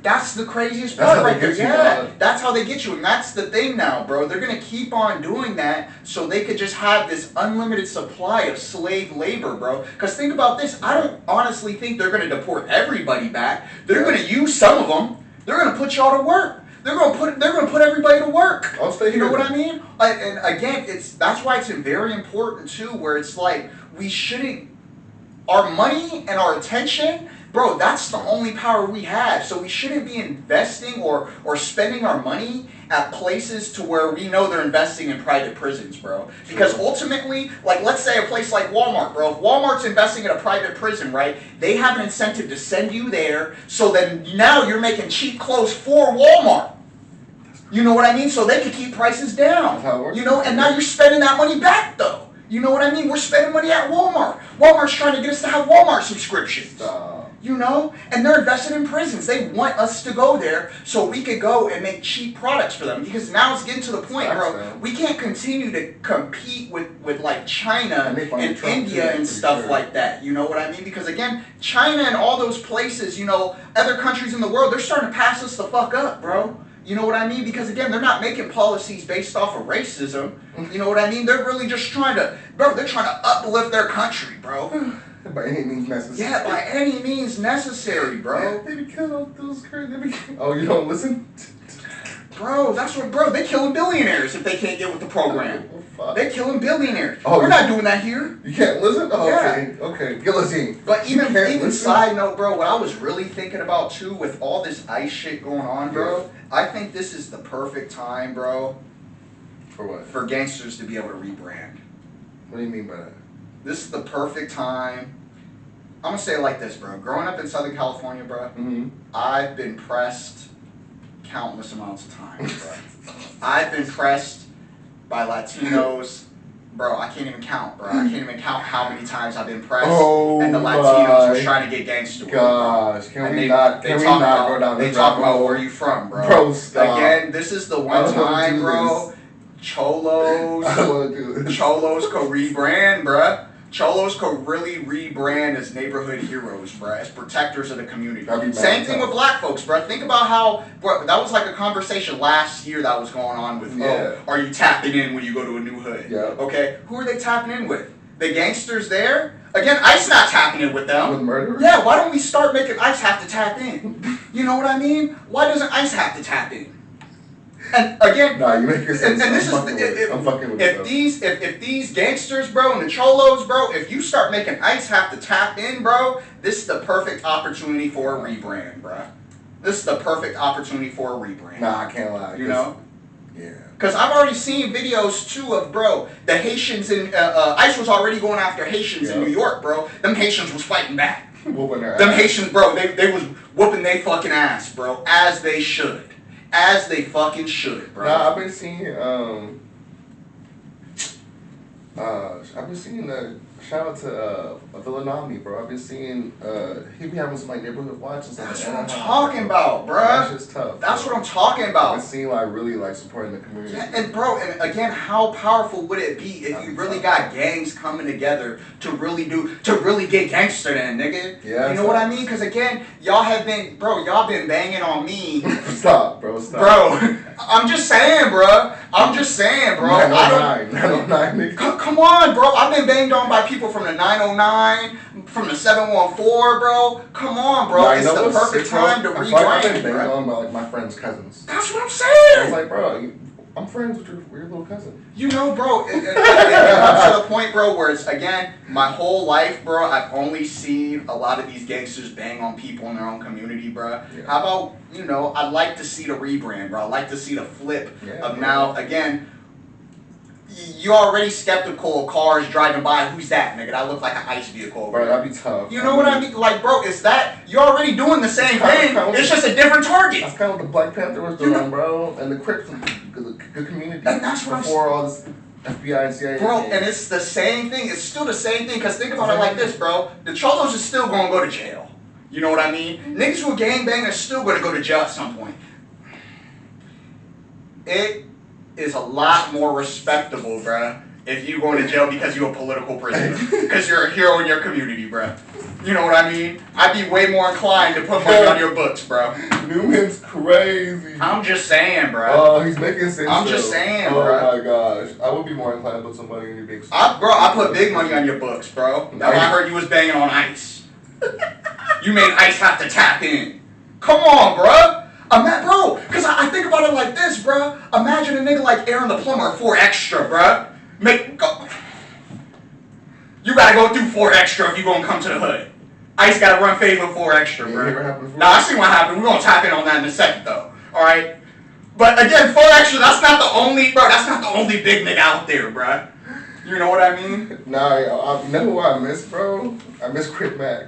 that's the craziest part right there. Yeah, that's how they get you. And that's the thing now, bro. They're going to keep on doing that so they could just have this unlimited supply of slave labor, bro. Because think about this. I don't honestly think they're going to deport everybody back. They're going to use some of them. They're going to put y'all to work. They're going to put everybody to work. I'll stay here. You know what I mean? And again, that's why it's very important, too, where it's like we shouldn't, our money and our attention, bro, that's the only power we have. So we shouldn't be investing or spending our money at places to where we know they're investing in private prisons, bro. Because ultimately, like let's say a place like Walmart, bro. If Walmart's investing in a private prison, right, they have an incentive to send you there so then now you're making cheap clothes for Walmart. You know what I mean? So they can keep prices down. That's how it works. You know, and now you're spending that money back, though. You know what I mean? We're spending money at Walmart. Walmart's trying to get us to have Walmart subscriptions. You know? And they're invested in prisons. They want us to go there so we could go and make cheap products for them. Because now it's getting to the point, bro, we can't continue to compete with like China and India and stuff like that. You know what I mean? Because again, China and all those places, you know, other countries in the world, they're starting to pass us the fuck up, bro. You know what I mean? Because again, they're not making policies based off of racism. You know what I mean? They're really just trying to, bro, they're trying to uplift their country, bro. By any means necessary. Yeah, by any means necessary, bro. They be killing all those crazy. Oh, you don't listen? Bro, that's what, bro, they killing billionaires if they can't get with the program. Oh, they killing billionaires. Oh, we're not doing that here. You can't listen? Oh, yeah. Okay. Guillotine. But even side note, bro, what I was really thinking about too with all this ICE shit going on, bro, I think this is the perfect time, bro. For what? For gangsters to be able to rebrand. What do you mean by that? This is the perfect time. I'm gonna say it like this, bro. Growing up in Southern California, bro, I've been pressed countless amounts of times, bro. I've been pressed by Latinos. Bro, I can't even count, bro. I can't even count how many times I've been pressed, and the Latinos are trying to get gangster with me, bro. Can we not go down this They talk about where you from, bro. Bro, stop. Again, this is the one time, bro. Cholos could rebrand, bruh. Cholos could really rebrand as neighborhood heroes, bruh, as protectors of the community. Same thing with black folks, bruh. Think about how, bro, that was like a conversation last year that was going on with, are you tapping in when you go to a new hood? Yeah. Okay, who are they tapping in with? The gangsters there? Again, ICE not tapping in with them. With murderers? Yeah, why don't we start making ICE have to tap in? You know what I mean? Why doesn't ICE have to tap in? And again, nah, you make yourself. And this I'm fucking with if these gangsters, bro, and the cholos, bro, if you start making ICE have to tap in, bro, this is the perfect opportunity for a rebrand, bro. This is the perfect opportunity for a rebrand. Nah, I can't lie. You know? Yeah. Because I've already seen videos too of, bro, the Haitians in ICE was already going after Haitians in New York, bro. Them Haitians was fighting back. Whooping their Them ass. Haitians, bro, they was whooping they fucking ass, bro, as they should. As they fucking should, bro. Nah, I've been seeing the shout out to Villanami, bro. I've been seeing he be having some like neighborhood watches. That's what I'm talking about, bro. That's just tough. That's what I'm talking about. I've been seeing like really like supporting the community. Yeah, and bro, and again, how powerful would it be if you really got gangs coming together to really get gangster then, nigga? Yeah. You know what I mean? Because again, y'all been banging on me. Stop, bro. Stop. Bro, I'm just saying, bro. 909, nigga. Come on, bro. I've been banged on by people from the 909, from the 714, bro. Come on, bro. It's the perfect time to rebrand, I've been banged on by like my friend's cousins. That's what I'm saying. I was like, bro, I'm friends with your little cousin. You know, bro, it comes to the point, bro, where it's, again, my whole life, bro, I've only seen a lot of these gangsters bang on people in their own community, bro. Yeah. How about, you know, I'd like to see the rebrand, bro. I'd like to see the flip of now, again, you're already skeptical of cars driving by. Who's that, nigga? That look like an ice vehicle. Bro, that'd be tough. You know what I mean? Like, bro, is that you're already doing the same thing? It's just a different target. That's kind of what the Black Panther was doing, bro, and the Crips, the community. And that's what before all this FBI and CIA. Bro, and it's the same thing. It's still the same thing. Cause think about it like this, bro. The Cholos is still gonna go to jail. You know what I mean? Niggas who gangbang are still gonna go to jail at some point. It is a lot more respectable, bruh, if you going to jail because you're a political prisoner. Because you're a hero in your community, bruh. You know what I mean? I'd be way more inclined to put money on your books, bro. Newman's crazy. I'm just saying, bro. Oh, he's making sense. I'm just saying, bro. Oh my gosh. I would be more inclined to put some money in your big I put big money on your books, bro. Now I heard you was banging on Ice. You made Ice have to tap in. Come on, bro. Bro, because I think about it like this, bro. Imagine a nigga like Aaron the Plumber, 4 extra, bro. You gotta go through 4 extra if you gonna come to the hood. Ice gotta run favor 4 extra, bro. Nah, I see what happened. We're gonna tap in on that in a second, though. Alright? But again, 4 extra, that's not the only big nigga out there, bro. You know what I mean? Nah, you know who I miss, bro? I miss Crip Mac.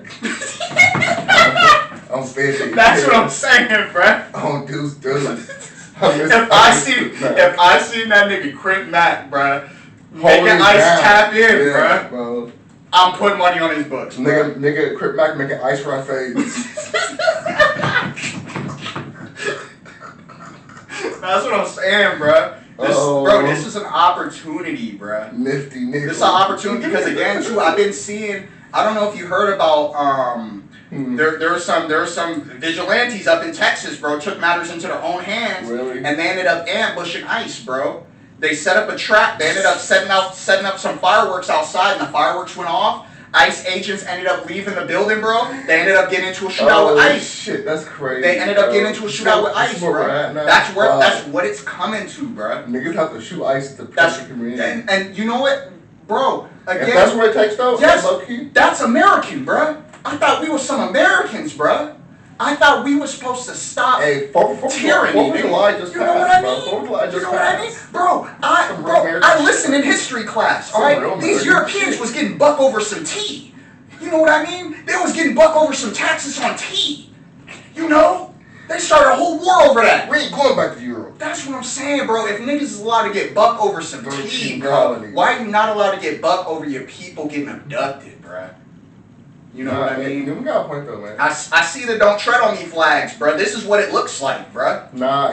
I'm fishing. That's what I'm saying, bro. On Deuce. If I seen that nigga Crip Mac, bro, making Ice tap in, bro, I'm putting money on his books, bro. Nigga Crip Mac making Ice run fades. That's what I'm saying, bro. This is an opportunity, bro. Nifty nigga. This is an opportunity because again, too, I've been seeing. I don't know if you heard about there were some vigilantes up in Texas, bro. Took matters into their own hands, really? And they ended up ambushing Ice, bro. They set up a trap. They ended up setting up some fireworks outside, and the fireworks went off. Ice agents ended up leaving the building, bro. They ended up getting into a shootout with Ice. Shit, that's crazy. They ended up getting into a shootout with Ice, bro. That's what it's coming to, bro. Niggas have to shoot Ice to protect the community. And you know what, bro? Again, if that's what it takes, though. Yes, low key. That's American, bro. I thought we were some Americans, bro. I thought we were supposed to stop tyranny. 4th of July just passed. You know what I mean? 4th of July just you know what I mean? Bro, I listened in history class, alright? These Europeans was getting buck over some tea. You know what I mean? They was getting buck over some taxes on tea. You know? They started a whole war over that. We ain't going back to Europe. That's what I'm saying, bro. If niggas is allowed to get buck over some tea, bro, why are you not allowed to get buck over your people getting abducted, bro? You know what I mean? You got a point though, man. I see the "Don't Tread on Me" flags, bro. This is what it looks like, bro.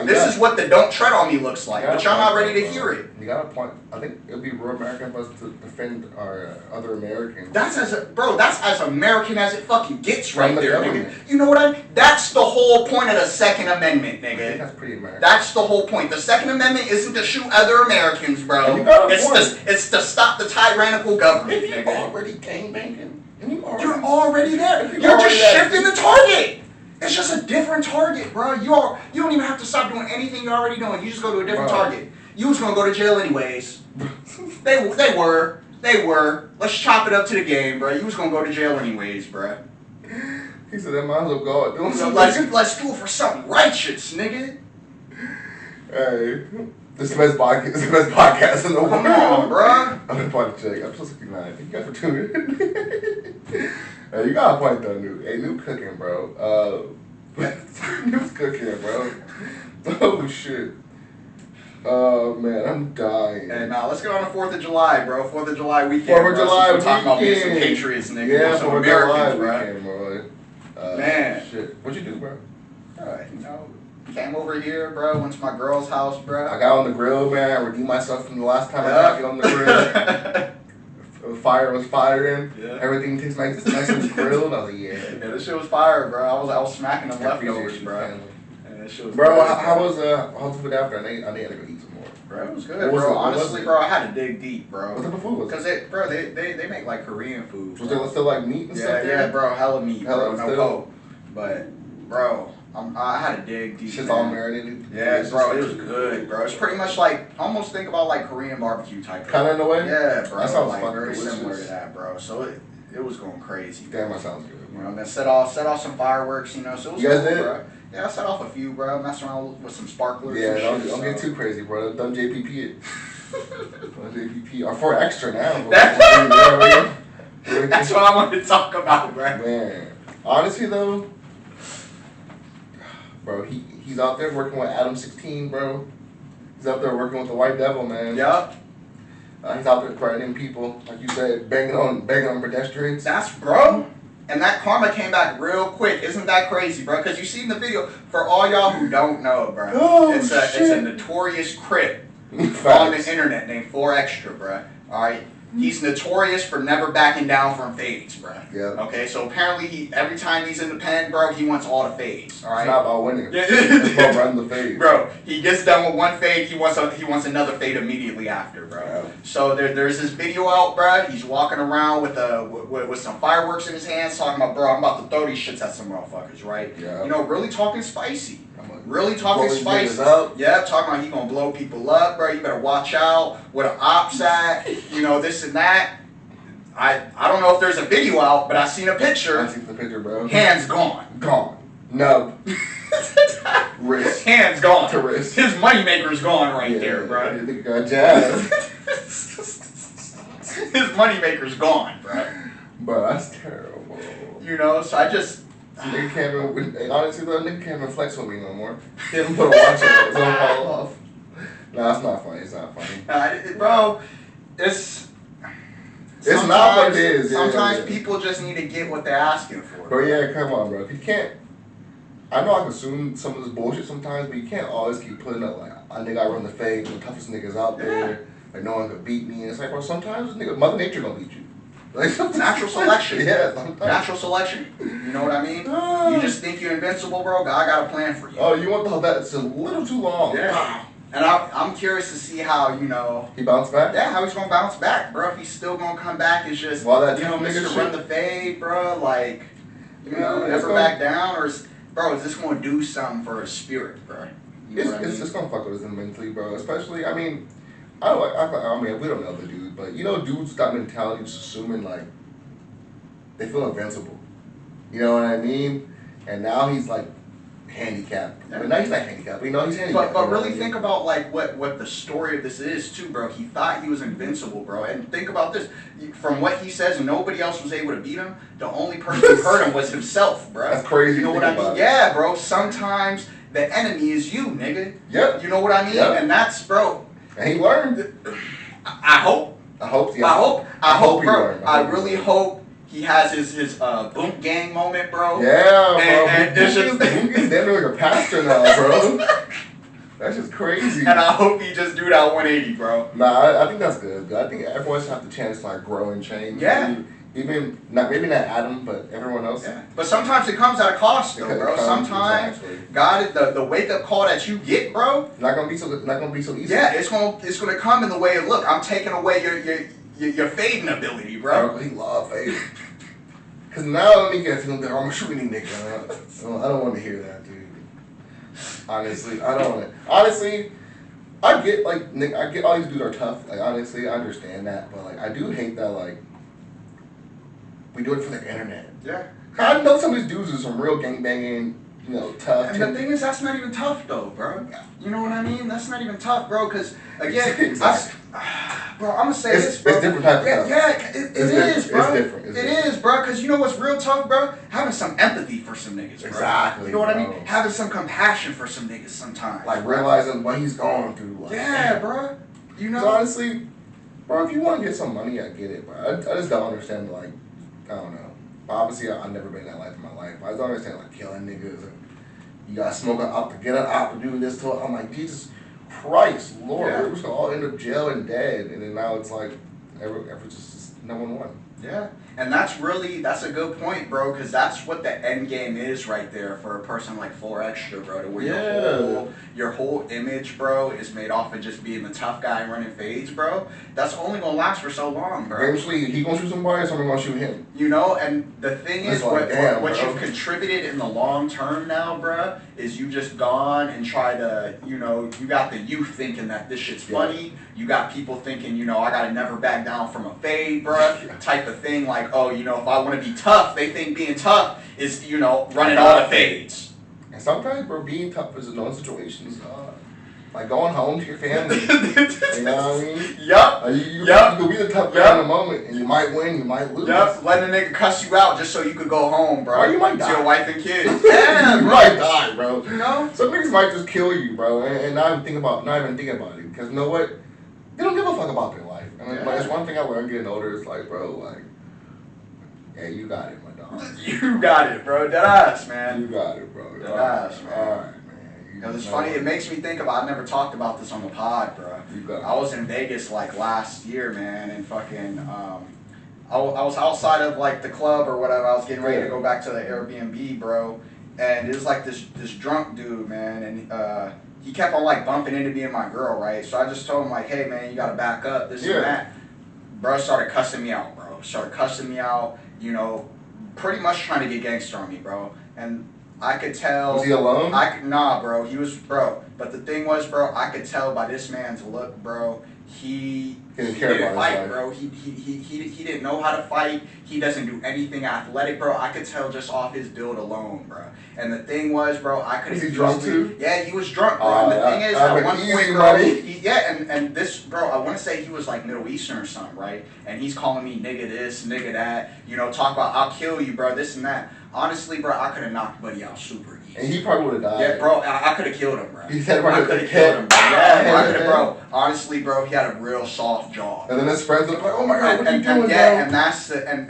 This is what the "Don't Tread on Me" looks like. But y'all not ready to hear it. You got a point. I think it'd be real American for us to defend our other Americans. That's as American as it fucking gets right there, nigga. You know what I mean? That's the whole point of the Second Amendment, nigga. I think that's pretty American. That's the whole point. The Second Amendment isn't to shoot other Americans, bro. It's to stop the tyrannical government, if you nigga. already gangbanging. You're already there. You're just shifting the target. It's just a different target, bro. You don't even have to stop doing anything you're already doing. You just go to a different target. You was gonna go to jail anyways. They were. Let's chop it up to the game, bro. You was gonna go to jail anyways, bro. He said that might as well go doing something. Let's do it for something righteous, nigga. Hey. This is the best podcast. This is the best podcast in the world. Come on, bro. I'm gonna point check. I'm supposed to be lying. Thank you guys for tuning in. Hey, you got a point though, New. Hey, New cooking, bro. New's cooking, bro. Oh shit. Oh man, I'm dying. Hey, now let's get on the 4th of July, bro. 4th of July weekend. 4th of July weekend. Talking about being some Patriots, nigga. Yeah, some 4th of Americans, July weekend, bro. Man, shit. What'd you do, bro? You know. Came over here, bro. Went to my girl's house, bro. I got on the grill, man. I redeemed myself from the last time I got on the grill. The fire was firing. Yeah. Everything tastes nice and grilled. I was like, yeah. Yeah, this shit was fire, bro. I was smacking them leftovers, bro. Yeah, this shit was bro, how was the food after? I need to go eat some more. Bro, it was good, bro. Honestly, bro, I had to dig deep, bro. What type of food was it? Because they make like Korean food. Was there still like meat and stuff? Yeah, bro. Hella meat, bro. No hope. But, bro. I had to dig deep. Shit's all marinated. Yeah, bro, it was good, bro. It's pretty much like almost think about like Korean barbecue type. Kind of in a way. Yeah, bro. That sounds like very delicious. similar to that, bro. So it was going crazy. Damn, that sounds good. You know, and then set off some fireworks. You know, so it was you guys cool, did? Bro. Yeah, I set off a few, bro. Messed around with some sparklers. Yeah, don't get too crazy, bro. Don't JPP it. JPP or 4 extra now. That's what I wanted to talk about, bro. Man, honestly though, bro, he's out there working with Adam 16, bro. He's out there working with the White Devil, man. Yup. He's out there threatening people, like you said, banging on pedestrians. That's bro. And that karma came back real quick. Isn't that crazy, bro? Because you seen the video. For all y'all who don't know, bro, it's a notorious crip on the internet named 4 Extra, bro. All right. He's notorious for never backing down from fades, bro. Yeah. Okay, so apparently every time he's in the pen, bro, he wants all the fades. All right. It's not about winning. It's about running the fade. Bro, he gets done with one fade, he wants another fade immediately after, bro. Yeah. So there's this video out, bro. He's walking around with some fireworks in his hands, talking about, bro, I'm about to throw these shits at some motherfuckers, right? Yeah. You know, really talking spicy. Really talking spicy. Up. Yeah, talking about he gonna blow people up, bro. You better watch out. Where the ops at? You know, this and that. I don't know if there's a video out, but I seen a picture. I seen the picture, bro. Hands gone. Gone. Nub. Wrist. Hands gone. To wrist. His moneymaker's gone right there, bro. I think got jazzed. His moneymaker's gone, bro. Bro, that's terrible. You know, so I just. Nigga can't even, honestly though, nigga can't even flex with me no more. He didn't put a watch on it, it's gonna fall off. Nah, it's not funny, it's not funny. Bro, it's not what it is. Sometimes people just need to get what they're asking for. Bro, yeah, come on, bro. You can't, I know I consume some of this bullshit sometimes, but you can't always keep putting up like, I nigga I run the fade, the toughest niggas out there, like no one could beat me. And it's like, bro, sometimes nigga, Mother Nature gonna beat you. Like, natural selection. Yeah, natural selection. You know what I mean? You just think you're invincible, bro. God got a plan for you. Oh, you want the that's a little too long. Yeah. And I'm curious to see how, you know, he bounced back. Yeah, how he's gonna bounce back, bro. If he's still gonna come back, it's just Mr. Run the Fade, bro. Like, you know, never back down, or is this gonna do something for his spirit, bro? You know it's gonna fuck with him mentally, bro. Especially, I mean, I mean, we don't know the dude, but you know, dudes with that mentality just assuming like they feel invincible. You know what I mean? And now he's like handicapped. I mean, now he's not handicapped, but you know he's handicapped. But really think about like what the story of this is too, bro. He thought he was invincible, bro. And think about this. From what he says, nobody else was able to beat him. The only person who hurt him was himself, bro. That's crazy. You know what I mean? Yeah, bro. Sometimes the enemy is you, nigga. Yep. You know what I mean? Yep. And that's, bro. And he learned. I hope. I hope, bro. I really hope he has his boom gang moment, bro. Yeah, bro. And it's just he's damn like a pastor now, bro. That's just crazy. And I hope he just do that 180, bro. Nah, I think that's good. I think everyone should have the chance to like grow and change. Yeah. Even maybe not Adam, but everyone else. Yeah. But sometimes it comes at a cost, though, bro. Sometimes God, the wake up call that you get, bro, not gonna be so easy. Yeah, it's gonna come in the way of, look, I'm taking away your fading ability, bro. He love fading. Cause now me get feeling that I'm a shooting nigga. I don't want to hear that, dude. Honestly, I don't want to. Honestly, I get all these dudes are tough. Like honestly, I understand that, but like I do hate that like. We do it for the internet. Yeah. I know some of these dudes are some real gangbanging, you know, tough. And the thing is, that's not even tough, though, bro. You know what I mean? That's not even tough, bro, because, again, bro, I'm going to say this, bro. It's different type of tough. Yeah, it is, bro. It's different. It is, bro, because you know what's real tough, bro? Having some empathy for some niggas, bro. Exactly, you know what I mean? Having some compassion for some niggas sometimes. Like, realizing what he's going through. Like, yeah, bro. You know? So, honestly, bro, if you want to get some money, I get it, bro. I just don't understand, like, I don't know. Obviously, I've never been in that life in my life. I don't understand, like, killing niggas and you gotta smoke an op to get an op to do this to it. I'm like, Jesus Christ, Lord, we're just gonna all end up jail and dead. And then now it's like, every just no one won. Yeah, and that's a good point, bro, because that's what the end game is right there for a person like 4 Extra, bro, to where your whole image, bro, is made off of just being the tough guy running fades, bro. That's only gonna last for so long, bro. Eventually, he gonna shoot somebody, or somebody gonna shoot him. You know, and the thing is, like, what you've contributed in the long term now, bro, is you just gone and try to, you know, you got the youth thinking that this shit's funny. You got people thinking, you know, I gotta never back down from a fade, bro, type of thing. Like, oh, you know, if I want to be tough, they think being tough is, you know, running all the fades. And sometimes, bro, being tough is in those situations. Like going home to your family. You know what I mean? Yup. You could be the tough guy in the moment, and you might win, you might lose. Yup. Letting a nigga cuss you out just so you could go home, bro. Or you might die. To your wife and kids. Yeah, you bro. might die, bro. You know? Some niggas might just kill you, bro, and not even think about it. Because you know what? They don't give a fuck about their life. I mean, like, it's one thing I learned getting older. It's like, bro, like, yeah, you got it, my dog. You got it, bro. Deadass, man. You got it, bro. Deadass, man. All right, man. Because it's funny, it makes me think about, I never talked about this on the pod, bro. I was in Vegas, like, last year, man, and fucking, I was outside of, like, the club or whatever. I was getting ready to go back to the Airbnb, bro. And it was, like, this drunk dude, man, and, he kept on, like, bumping into me and my girl, right? So I just told him, like, hey, man, you gotta back up, this and that. Bro started cussing me out, bro. You know, pretty much trying to get gangster on me, bro. And I could tell. Was he alone? Nah, bro. He was, bro. But the thing was, bro, I could tell by this man's look, bro. He didn't fight, bro. He didn't know how to fight. He doesn't do anything athletic, bro. I could tell just off his build alone, bro. And the thing was, bro, I could have. Was he drunk too? Yeah, he was drunk, bro. And the thing is, at one point, bro, and this, bro, I want to say he was like Middle Eastern or something, right? And he's calling me nigga this, nigga that. You know, talk about I'll kill you, bro, this and that. Honestly, bro, I could have knocked Buddy out super easy. And he probably would have died. Yeah, bro, I could have killed him, bro. He said I could have killed him, bro. Yeah, I could have, bro. Honestly, bro, he had a real soft jaw. And then his friends look like, oh my god, what are you doing, yeah, bro?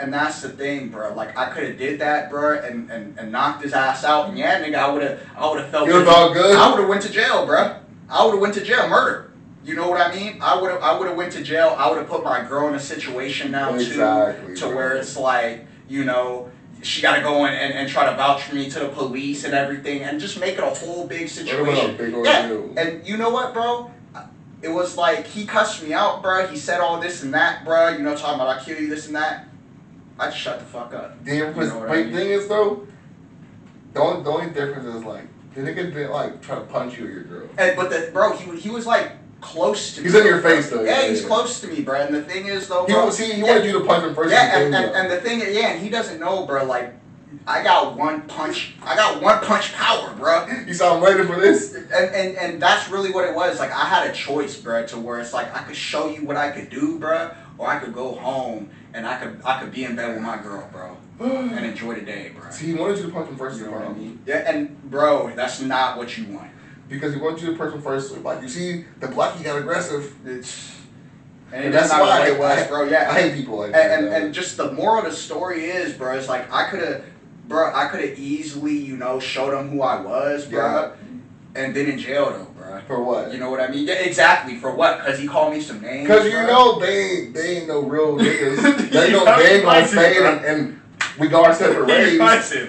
and that's the thing, bro. Like I could have did that, bro, and knocked his ass out. And yeah, nigga, I would have felt. You would have felt good. I would have went to jail, bro. I would have went to jail, murder. You know what I mean? I would have went to jail. I would have put my girl in a situation now to where it's like, you know, she got to go and try to vouch for me to the police and everything, and just make it a whole big situation. And you know what, bro? It was like he cussed me out, bro. He said all this and that, bro. You know, talking about I'll kill you, this and that. I just shut the fuck up. The thing is though, the only difference is like the nigga didn't like try to punch you or your girl. But he was like close to me. He's in your face though. Yeah, he's close to me, bro. And the thing is though, bro, he wanted you to punch him first. Yeah, and the thing, and he doesn't know, bro. Like, I got one punch power, bro. You saw him waiting for this. And that's really what it was. Like, I had a choice, bro, to where it's like I could show you what I could do, bro, or I could go home and I could be in bed with my girl, bro, and enjoy the day, bro. See, he wanted you to punch him first. You know what I mean? Yeah, and bro, that's not what you want. Because he wants you to punch him first. Like, you see, the black, he got aggressive. And that's not what it was, bro. Yeah, I hate people like that. And just the moral of the story is, bro, it's like I could have easily, you know, showed him who I was, bro, and been in jail though, bro. For what? You know what I mean? Yeah, exactly. For what? Because he called me some names. Because you know they ain't no real niggas. they ain't gonna fade and we go our separate ways.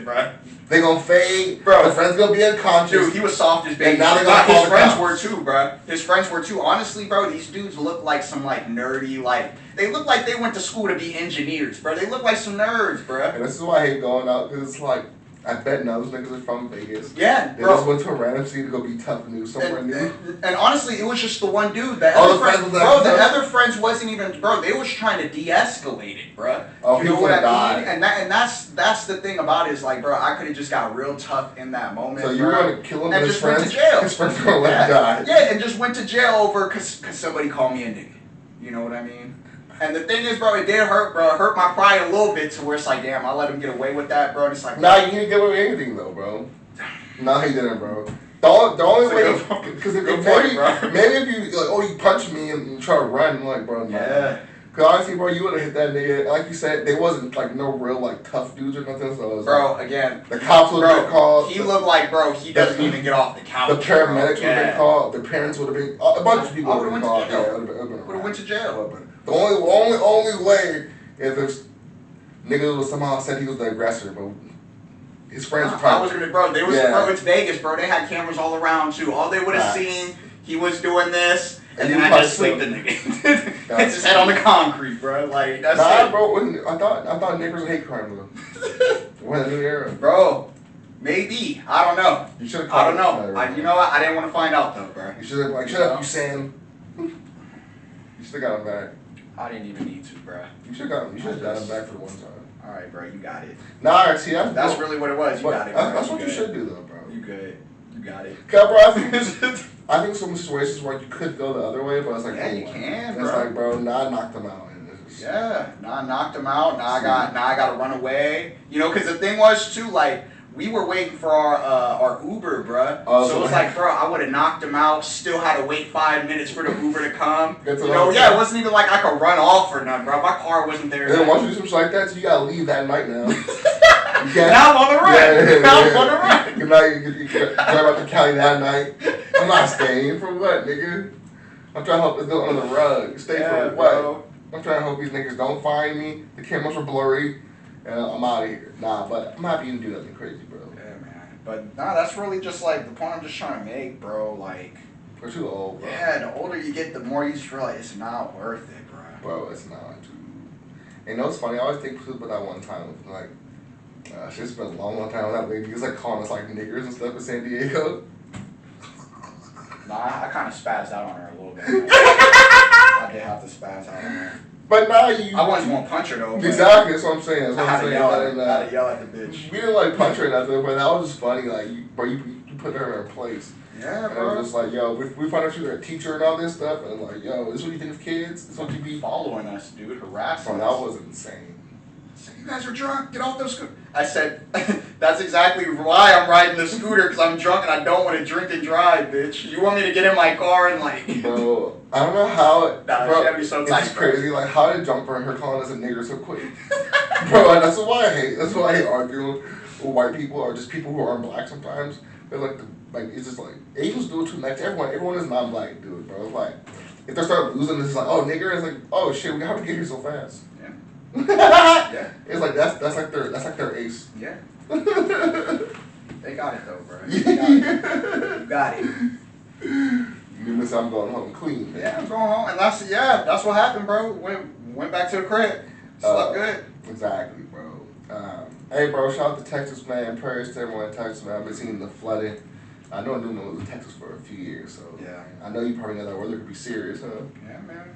Bro. They gonna fade, bro. The friend's gonna be unconscious. Dude, he was soft as baby. And now they gonna his friends were too, bro. His friends were too. Honestly, bro, these dudes look like some like nerdy, like they look like they went to school to be engineers, bro. They look like some nerds, bro. And this is why I hate going out, because it's like I bet none of those niggas are from Vegas. Yeah, they bro. just went to a random city to go be tough and do somewhere new. And honestly, it was just the one dude. The other friends wasn't even, bro. They was trying to de-escalate it, bro. Oh, you know what I mean? And that's the thing about it is like, bro, I could have just got real tough in that moment. So you were gonna kill him and with just his friends? Went to jail. His friends were gonna let him die. Yeah, and just went to jail over because somebody called me a nigga. You know what I mean? And the thing is, bro, it did hurt, bro. It hurt my pride a little bit to where it's like, damn, I let him get away with that, bro. And it's like, nah, you didn't get away with anything, though, bro. Nah, he didn't, bro. The only way, because maybe if you, like, oh, you punched me and try to run, I'm like, bro, nah. Yeah. Because honestly, bro, you would have hit that nigga. Like you said, they wasn't, like, no real, like, tough dudes or nothing, so it was bro, like, again. The cops would have been called. He looked like, bro, he doesn't even get off the couch. The paramedics would have been called. The parents would have been, a bunch of people would have been called. Would have went to jail. The only way is if niggas was somehow said he was the aggressor, but his friends probably. I was gonna, bro. They was, bro. It's Vegas, bro. They had cameras all around too. All they would have seen, he was doing this, and then I just slicked the nigga. Hits his head on the concrete, bro. Like that's it. Bro. I thought niggers would hate crime though. We're in a new era, bro. Maybe I don't know. You should have. I don't know. You know what? I didn't want to find out though, bro. You should have like shut up, you Sam. You should have got him back. I didn't even need to, bro. You should have got him back for the one time. Alright, bro, you got it. Nah, see, that's really what it was. You got it, bro. That's what you should do, though, bro. You good. got it. I think some situations where you could go the other way, but it's like, yeah, you can, bro. It's bro. like, bro, now I knocked him out. And it's yeah, now I knocked him out. Now I got to run away. You know, because the thing was too, like, we were waiting for our Uber, bruh. So it was like, bro, I would have knocked him out. Still had to wait 5 minutes for the Uber to come. You know, yeah, it wasn't even like I could run off or nothing, bro. My car wasn't there. And once you do something like that, so you gotta leave that night now. Now I'm on the run. Now I'm on the run. Good night. You drive out to Cali that night. I'm not staying for what, nigga? I'm trying to help this go under the rug. Stay for what? Bro. I'm trying to hope these niggas don't find me. The cameras were blurry. I'm out of here. Nah, but I'm happy you didn't do nothing crazy, bro. Yeah, man. But nah, that's really just like the point I'm just trying to make, bro. Like, we're too old, bro. Yeah, the older you get, the more you just realize it's not worth it, bro. Bro, it's not, dude. And you know what's funny? I always think about that one time with like, it's been a long time without lady. He was like calling us like niggers and stuff in San Diego. Nah, I kind of spazzed out on her a little bit. I did have to spazz out on her. But now you... I wasn't going to punch her, though. Exactly, that's what I'm saying. That's what I I'm saying. had to yell at the bitch. We didn't, like, punch her or nothing, but that was just funny. Like, you put her in her place. Yeah, and bro. it was just like, yo, we found out she was a teacher and all this stuff, and like, yo, this is what you think of kids? This is what you be... Following us, dude. Harassing us. That was insane. You guys are drunk. Get off the scooter. I said, that's exactly why I'm riding the scooter, because I'm drunk and I don't want to drink and drive, bitch. You want me to get in my car and like... Bro, I don't know how... Nah, she gotta be so tight, it's crazy. Like, how did jump for her calling us a nigger so quick? Bro, that's why I hate arguing with white people or just people who aren't black sometimes. They're like, it's just like, Asians do it too much. Everyone is non-black, dude, bro. It's like, if they start losing, it's like, oh, nigger, it's like, oh, shit, how did we get here so fast? Yeah. It's like that's like their ace. Yeah. They got it though, bro. You got it. You miss I'm going home clean. Man. Yeah, I'm going home, and that's what happened, bro. Went back to the crib. Slept good. Exactly, bro. Hey, bro, shout out to Texas, man. Prayers to everyone in Texas, man. I've been seeing the flooding. I know Newman was in Texas for a few years, so yeah. I know you probably know that weather could be serious, huh? Yeah, man.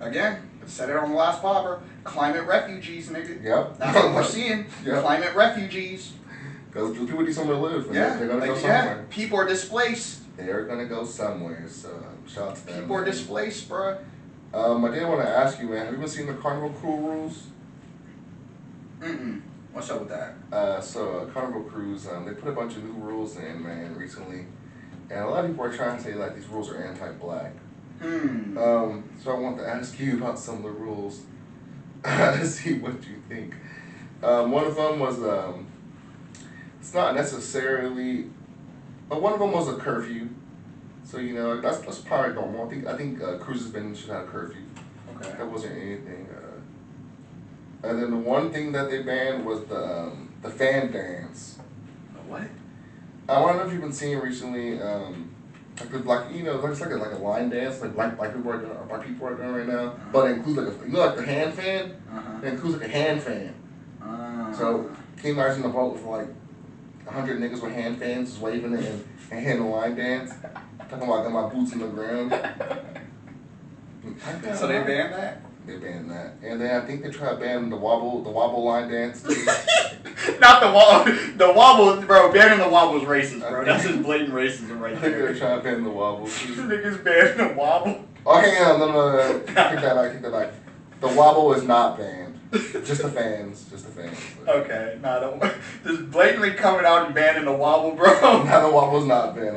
Again, I said it on the last popper. Climate refugees, nigga. Yep. That's what we're seeing. Yep. Climate refugees. Because people need somewhere to live. Yeah. They're going to go somewhere. Yeah. People are displaced. They're going to go somewhere. So, shout out to them. People are displaced, bro. I did want to ask you, man. Have you been seeing the Carnival Cruise rules? Mm-mm. What's up with that? Carnival Cruise, they put a bunch of new rules in, man, recently. And a lot of people are trying to say, like, these rules are anti-black. So I want to ask you about some of the rules to see what you think. One of them was, it's not necessarily, but one of them was a curfew. So, you know, that's probably normal. I think cruises should have a curfew. Okay. That wasn't anything. And then the one thing that they banned was the fan dance. The what? I don't know if you've been seeing recently, like you know, it's like a line dance, like people are doing right now, but it includes like the hand fan. It includes like a hand fan. So King Larry's in the boat with like 100 niggas with hand fans, just waving it and hitting the line dance. Talking about got my boots in the ground. So they banned that? They banned that, and then I think they tried banning the wobble line dance too. Not the wobble, bro. Banning the wobble is racist, bro. That's just blatant racism right there. I think they're trying to ban the wobble too. Niggas banning the wobble. Oh, hang on, no. Take that back. The wobble is not banned. Just the fans. Okay, just blatantly coming out and banning the wobble, bro. No, the wobble's not banned.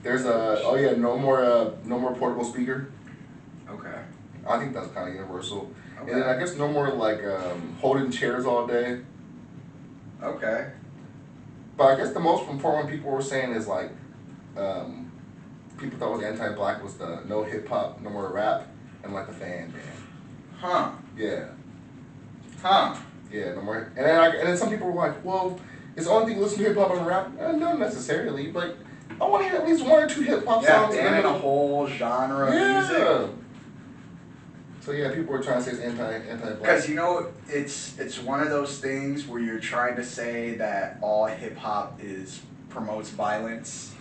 There's no more portable speaker. Okay. I think that's kind of universal. Okay. And then I guess no more like holding chairs all day. Okay. But I guess the most important people were saying is like, people thought was anti-black was the no hip hop, no more rap, and like the fan ban. Huh. Yeah. Huh. Yeah, no more. And then some people were like, well, it's the only thing to listen to hip hop and rap. Not necessarily, but I want to hear at least one or two hip hop songs. Yeah, banning a whole genre of music. So yeah, people were trying to say it's anti-black. Because you know, it's one of those things where you're trying to say that all hip hop promotes violence.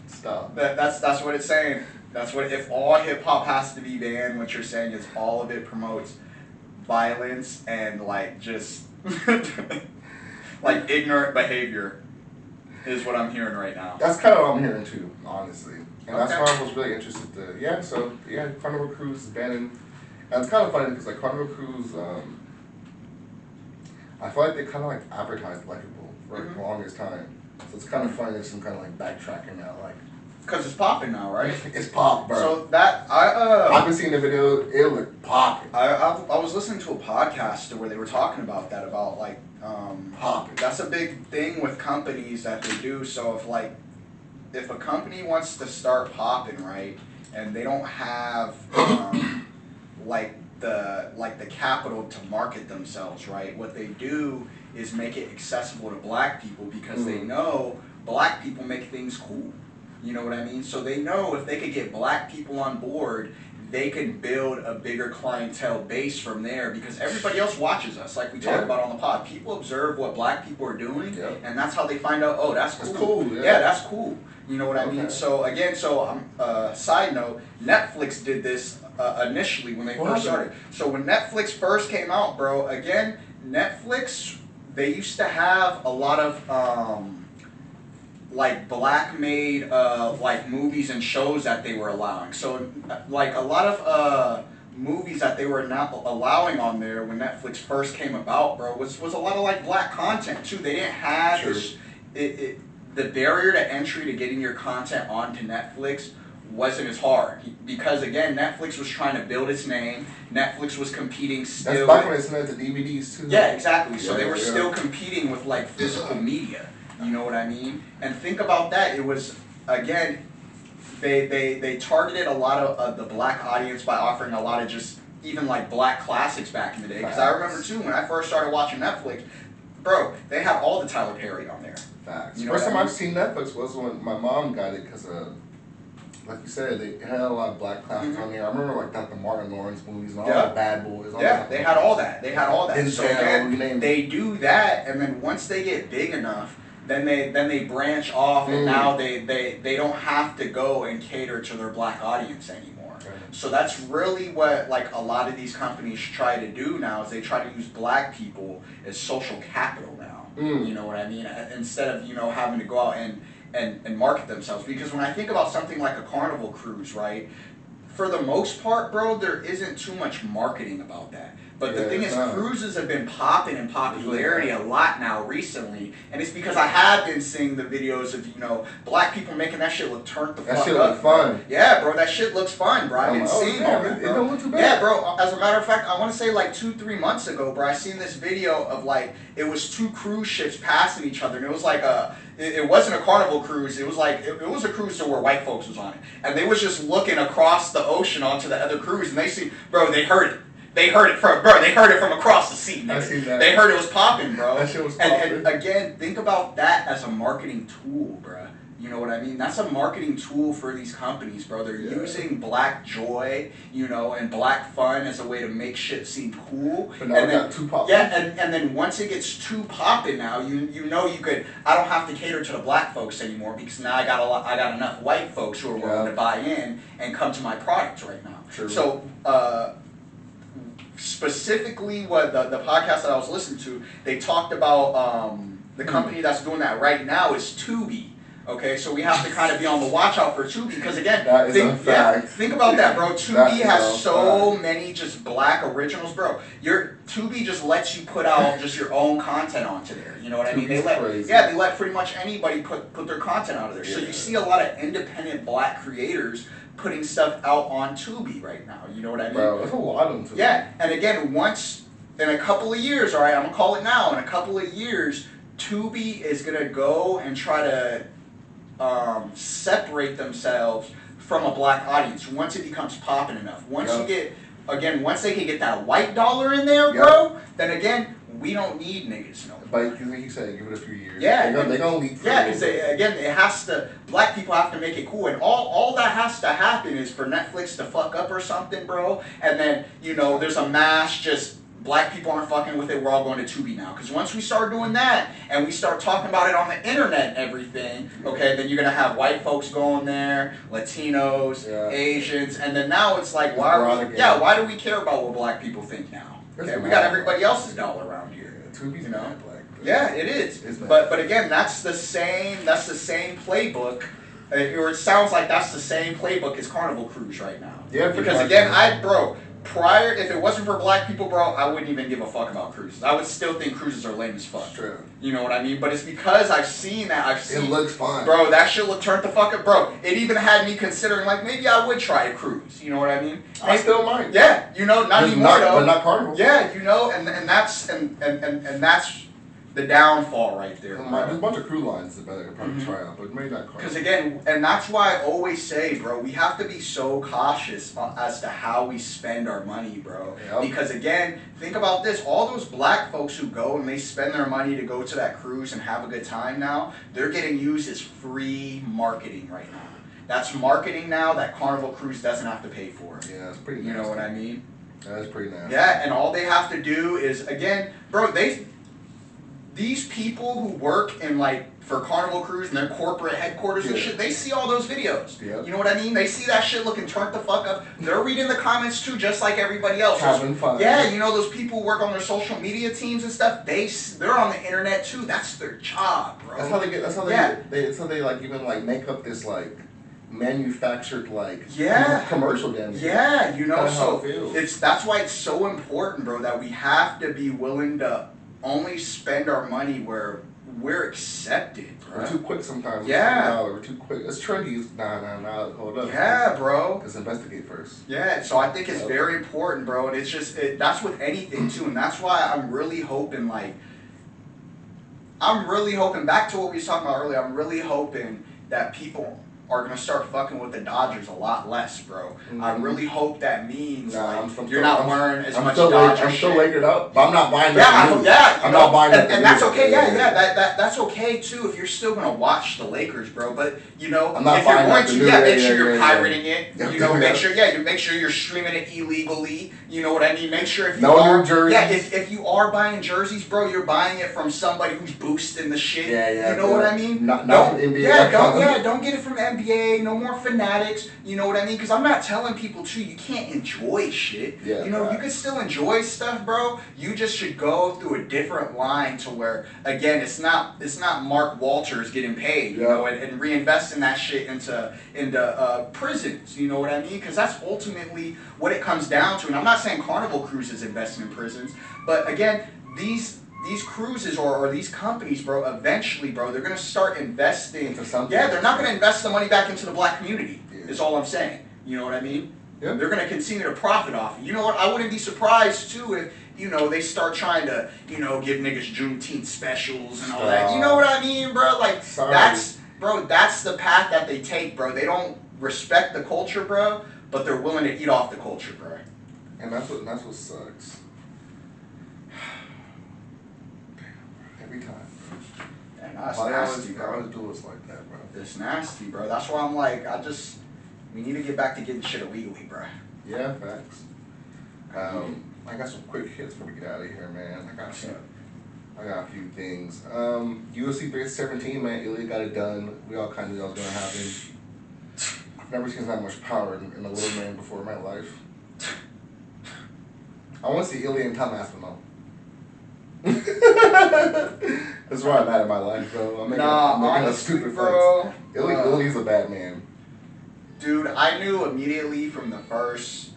Stop. That's what it's saying. That's what if all hip hop has to be banned, what you're saying is all of it promotes violence and like just like ignorant behavior. is what I'm hearing right now. That's kind of what I'm hearing too, honestly. And that's Okay. why I was really interested to, Carnival Cruise is banning. And it's kind of funny because, like, Carnival Cruise, I feel like they kind of, like, advertised black people for the longest time. So it's kind of funny there's some kind of, like, backtracking now, like. Because it's popping now, right? It's pop, bro. So that, I've been seeing the video, it looked popping. I was listening to a podcast where they were talking about that, about, like, Popping. that's a big thing with companies that they do. So if a company wants to start popping, right, and they don't have the capital to market themselves, right, what they do is make it accessible to black people because they know black people make things cool. You know what I mean? So they know if they could get black people on board, they can build a bigger clientele base from there because everybody else watches us. Like we talked about on the pod, people observe what black people are doing, and that's how they find out, oh, that's cool. That's cool, yeah, that's cool. You know what I mean? So again, side note, Netflix did this initially when they first started. So when Netflix first came out, bro, again, Netflix, they used to have a lot of like black made like movies and shows that they were allowing. So like a lot of movies that they were not allowing on there when Netflix first came about, bro, was a lot of like black content too. They didn't have the barrier to entry to getting your content onto Netflix wasn't as hard because again Netflix was trying to build its name. Netflix was competing still. That's back when they sent out the DVDs too. Yeah, exactly. So they were still competing with like physical media. You know what I mean? And think about that. It was, again, they targeted a lot of the black audience by offering a lot of just even like black classics back in the day. Because I remember too, when I first started watching Netflix, bro, they had all the Tyler Perry on there. Facts. You know First time I mean? I've seen Netflix was when my mom got it because, like you said, they had a lot of black classics on there. I remember like the Martin Lawrence movies and all the Bad Boys. They had all that. They had all that. Denzel, So again, they do that, and then once they get big enough, then they branch off, and now they don't have to go and cater to their black audience anymore. So that's really what like a lot of these companies try to do now is they try to use black people as social capital now. You know what I mean? Instead of having to go out and market themselves. Because when I think about something like a Carnival Cruise, right? For the most part, bro, there isn't too much marketing about that. But the thing is, cruises have been popping in popularity a lot now recently, and it's because I have been seeing the videos of black people making that shit look turned the fuck up. That shit look fun. Yeah, bro, that shit looks fun, bro. I've been seeing all that, It bro. don't look too bad. Yeah, bro. As a matter of fact, I want to say like 2-3 months ago, bro, I seen this video of like it was 2 cruise ships passing each other, and it was like it wasn't a Carnival Cruise. It was like it was a cruise where white folks was on it, and they was just looking across the ocean onto the other cruise, and they see, bro, they heard it. They heard it from across the sea. I see that. They heard it was popping, bro. That shit was popping. And again, think about that as a marketing tool, bro. You know what I mean? That's a marketing tool for these companies, bro. They're using black joy, and black fun as a way to make shit seem cool. But now it got too poppin'. Yeah, and then once it gets too poppin' now, you could. I don't have to cater to the black folks anymore because now I got enough white folks who are willing to buy in and come to my product right now. True. So specifically what the podcast that I was listening to, they talked about the company that's doing that right now is Tubi. Okay, so we have to kind of be on the watch out for Tubi because again, think about that, bro. Tubi has so many just black originals, bro. Tubi just lets you put out just your own content onto there. You know what I mean? They let pretty much anybody put their content out of there. So you see a lot of independent black creators putting stuff out on Tubi right now. You know what I mean? Bro, there's a lot of them. Yeah, and again, once in a couple of years, all right, I'm gonna call it now. In a couple of years, Tubi is gonna go and try to separate themselves from a black audience once it becomes popping enough. Once they can get that white dollar in there, bro, then again, we don't need niggas no more. But like you said, give it a few years. Yeah, they're gonna leak. Yeah, because again, it has to. Black people have to make it cool, and all that has to happen is for Netflix to fuck up or something, bro. And then there's a mass just. Black people aren't fucking with it, we're all going to Tubi now. Because once we start doing that, and we start talking about it on the internet and everything, okay, then you're going to have white folks going there, Latinos, Asians, and then now it's like, why do we care about what black people think now? Okay, we got everybody else's dollar around here. Tubi's not black. Yeah, it is. It's bad. But again, that's the same playbook. Or it sounds like that's the same playbook as Carnival Cruise right now. Yeah, because again, prior, if it wasn't for black people, bro, I wouldn't even give a fuck about cruises. I would still think cruises are lame as fuck. True. You know what I mean? But it's because I've seen that. It looks fun. Bro, that shit look turned the fuck up. Bro, it even had me considering, like, maybe I would try a cruise. You know what I mean? I still might. Yeah, you know, not anymore though. But not Carnival. Yeah, you know, and that's the downfall right there. There's a bunch of crew lines that I could probably try out, but maybe not Carnival. Because again, and that's why I always say, bro, we have to be so cautious as to how we spend our money, bro. Yep. Because again, think about this: all those black folks who go and they spend their money to go to that cruise and have a good time now, they're getting used as free marketing right now. That's marketing now that Carnival Cruise doesn't have to pay for. Yeah, that's pretty nasty. You know what I mean? That's pretty nasty. Yeah, and all they have to do is, again, bro, these people who work in for Carnival Cruise and their corporate headquarters and shit, they see all those videos. Yeah. You know what I mean? They see that shit looking turned the fuck up. They're reading the comments too, just like everybody else. Having fun. Yeah, you know those people who work on their social media teams and stuff. They're on the internet too. That's their job, bro. That's how they get. That's how they even make up this manufactured commercial damage. Yeah, you know. So it that's why it's so important, bro, that we have to be willing to only spend our money where we're accepted, bro. We're too quick sometimes. Yeah. We're too quick. It's trendy. Nah, hold up. Yeah, bro. Let's investigate first. Yeah, so I think it's very important, bro, and it's just, that's with anything, too, and that's why I'm really hoping, back to what we was talking about earlier, I'm really hoping that people are going to start fucking with the Dodgers a lot less, bro. Mm-hmm. I really hope that means you're not wearing as much Dodger I'm shit. still Lakered up, but I'm not buying that. Yeah, I'm not buying that. And that's okay, that's okay, too, if you're still going to watch the Lakers, bro. But, you know, I'm not if you're buying going to, make sure you're pirating it. You know, make sure you're streaming it illegally. You know what I mean? Make sure if you are, jerseys. Yeah, if you are buying jerseys, bro, you're buying it from somebody who's boosting the shit. Yeah. You know what I mean? Not from NBA. Don't get it from NBA. No more fanatics. You know what I mean? Because I'm not telling people too, you can't enjoy shit. Yeah, you know, you can still enjoy stuff, bro. You just should go through a different line to where, again, it's not Mark Walters getting paid, you know, and reinvesting that shit into prisons. You know what I mean? Because that's ultimately what it comes down to. And I'm not saying Carnival Cruise is investing in prisons, but again, these cruises or these companies, bro, eventually, bro, they're gonna start investing into something. Yeah, they're not gonna invest the money back into the black community. Is all I'm saying. You know what I mean? Yeah. They're gonna continue to profit off it. You know what? I wouldn't be surprised too if, you know, they start trying to, you know, give niggas Juneteenth specials and all that. You know what I mean, bro? That's the path that they take, bro. They don't respect the culture, bro, but they're willing to eat off the culture, bro. And that's what sucks. Every time. And that's nasty, bro. I always do us like that, bro. It's nasty, bro. That's why I'm like, we need to get back to getting shit illegally, bro. Yeah, facts. I got some quick hits before we get out of here, man. I got a few things. UFC 317, man, Ilya got it done. We all kind of knew that was going to happen. I've never seen that much power in a little man before in my life. I want to see Ilya and Tom Aspinall. That's where I'm at in my life, bro. I'm making a stupid bro. Ilya's a bad man. Dude, I knew immediately from the first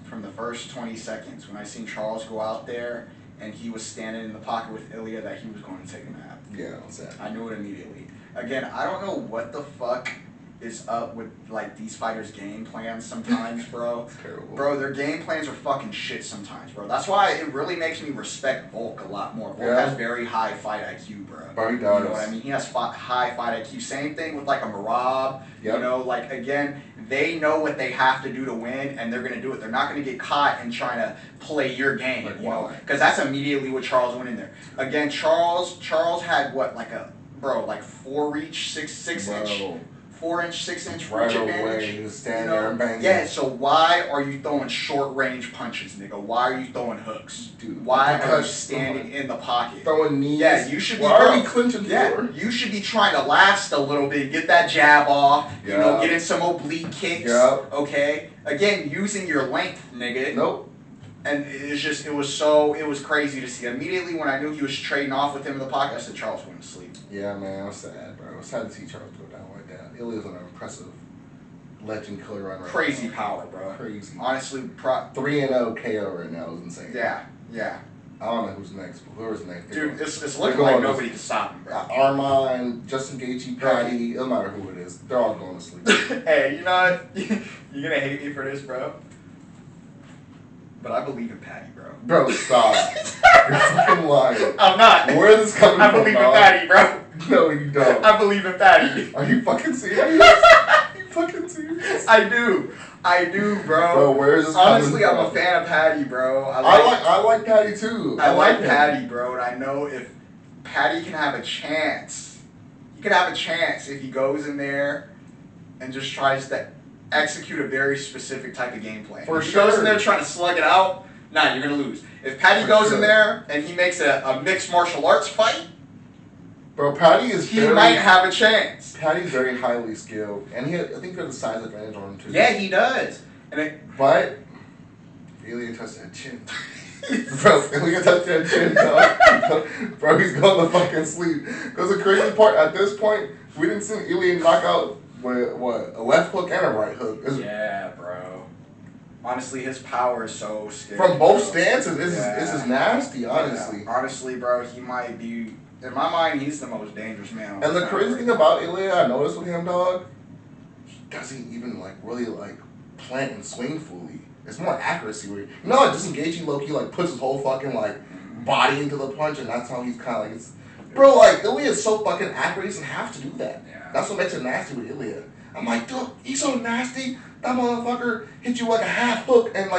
20 seconds when I seen Charles go out there and he was standing in the pocket with Ilya that he was going to take a nap. Yeah, what's that? I knew it immediately. Again, I don't know what the fuck is up with these fighters' game plans sometimes, bro. It's terrible. Bro, their game plans are fucking shit sometimes, bro. That's why it really makes me respect Volk a lot more. Volk has very high fight IQ, bro. Bro, he does. You know what I mean? He has high fight IQ. Same thing with a Marab. Yep. You know, again, they know what they have to do to win, and they're gonna do it. They're not gonna get caught in trying to play your game, you know? Because that's immediately what Charles went in there. Again, Charles had what, 4 reach, 6 inch. 4-inch, 6-inch reach advantage. He was standing there and banging. Yeah, so why are you throwing short range punches, nigga? Why are you throwing hooks? Dude, why are you standing in the pocket? Throwing knees. Yeah, you should be. Why are we clinching for? You should be trying to last a little bit, get that jab off, you know, get in some oblique kicks. Okay? Again, using your length, nigga. Nope. And it was crazy to see. Immediately when I knew he was trading off with him in the pocket, I said, Charles went to sleep. Yeah, man, it was sad, bro. It was sad to see Charles go down like that. Ilya's an impressive legend killer run right Crazy now. power, bro. Crazy. Honestly, 3-0 KO right now is insane. Yeah. I don't know who's next, but whoever's next. Dude, it's looking like nobody can stop him, bro. Armand, Justin Gaethje, Patty, it don't matter who it is. They're all going to sleep. Hey, you know what? You're going to hate me for this, bro. But I believe in Patty, bro. Bro, stop. You're fucking lying. I'm not. Where is this coming from, I believe in Patty, bro. No, you don't. I believe in Patty. Are you fucking serious? Are you fucking serious? I do, bro. Bro, where is this coming Honestly, from? I'm a fan of Patty, bro. I like Patty too. I like him. Patty, bro, and I know if Patty can have a chance, he could have a chance if he goes in there and just tries to execute a very specific type of game plan. For if he sure. goes in there trying to slug it out, nah, you're gonna lose. If Patty goes in there and he makes a mixed martial arts fight, bro, Patty is he might have a chance. Patty's very highly skilled, and I think he has a size advantage on him too. Yeah, he does. But Ilya touched that chin. Bro, Ilya touched that chin, dog. Bro, he's going to fucking sleep. Because the crazy part, at this point, we didn't see Ilya knock out a left hook and a right hook. Yeah, bro. Honestly, his power is so scary. From both stances, this is nasty, honestly. Yeah. Honestly, bro, he might be, in my mind, he's the most dangerous man. And the crazy thing about Ilya, I noticed with him, dog, he doesn't even really plant and swing fully. It's more accuracy. Where, like disengaging low-key puts his whole fucking body into the punch, and that's how he's kind of bro, Ilya is so fucking accurate, he doesn't have to do that. Yeah. That's what makes it nasty with Ilya. I'm like, dude, he's so nasty. That motherfucker hit you like a half hook and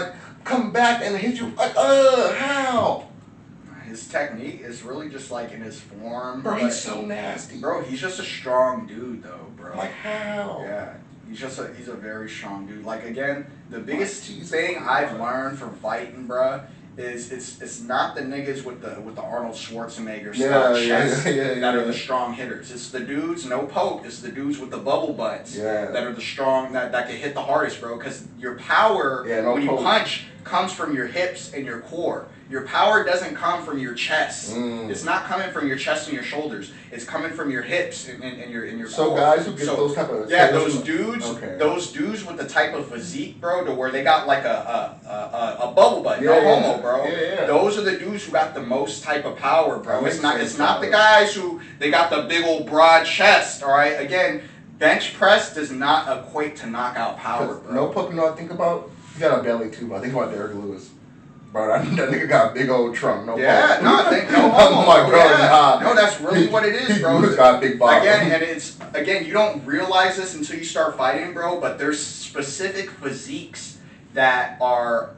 come back and hit you how? His technique is really just in his form. Bro, he's so nasty. Bro, he's just a strong dude though, bro. How? Yeah. He's a very strong dude. Again, the biggest thing I've learned from fighting, bro, is it's not the niggas with the Arnold Schwarzenegger style chest that are the strong hitters. It's the dudes, no poke, it's the dudes with the bubble butts that are the strong that can hit the hardest, bro. Because your power when you punch comes from your hips and your core. Your power doesn't come from your chest. It's not coming from your chest and your shoulders. It's coming from your hips and your core. So guys who get those type of those dudes with the type of physique, bro, to where they got a bubble butt, no homo, bro. Yeah. Those are the dudes who got the most type of power, bro. It's not the guys who they got the big old broad chest. All right, again, bench press does not equate to knockout power, bro. No poke, I think about. He got a belly too, but I think about Derrick Lewis. Bro, that nigga got a big old trunk. No homo. I'm like, bro, no, that's really what it is, bro. He's got a big body. Again, you don't realize this until you start fighting, bro. But there's specific physiques that are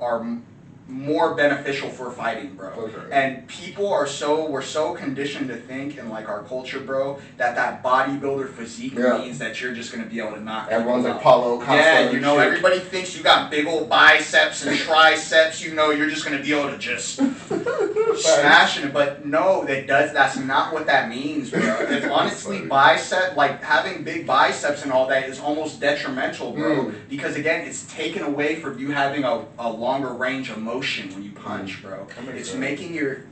more beneficial for fighting, bro. Okay. And we're so conditioned to think in our culture, bro, that bodybuilder physique means that you're just gonna be able to knock everyone's out. Paulo Costa. Yeah, everybody thinks you got big old biceps and triceps, you're just gonna be able to just smashing it. But no, that's not what that means, bro. If honestly having big biceps and all that is almost detrimental, bro. Because again, it's taken away from you having a longer range of motion when you punch, bro. It's making your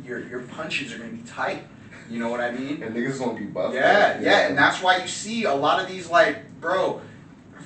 punches are gonna be tight. You know what I mean? And niggas gonna be buff. Yeah, and that's why you see a lot of these bro,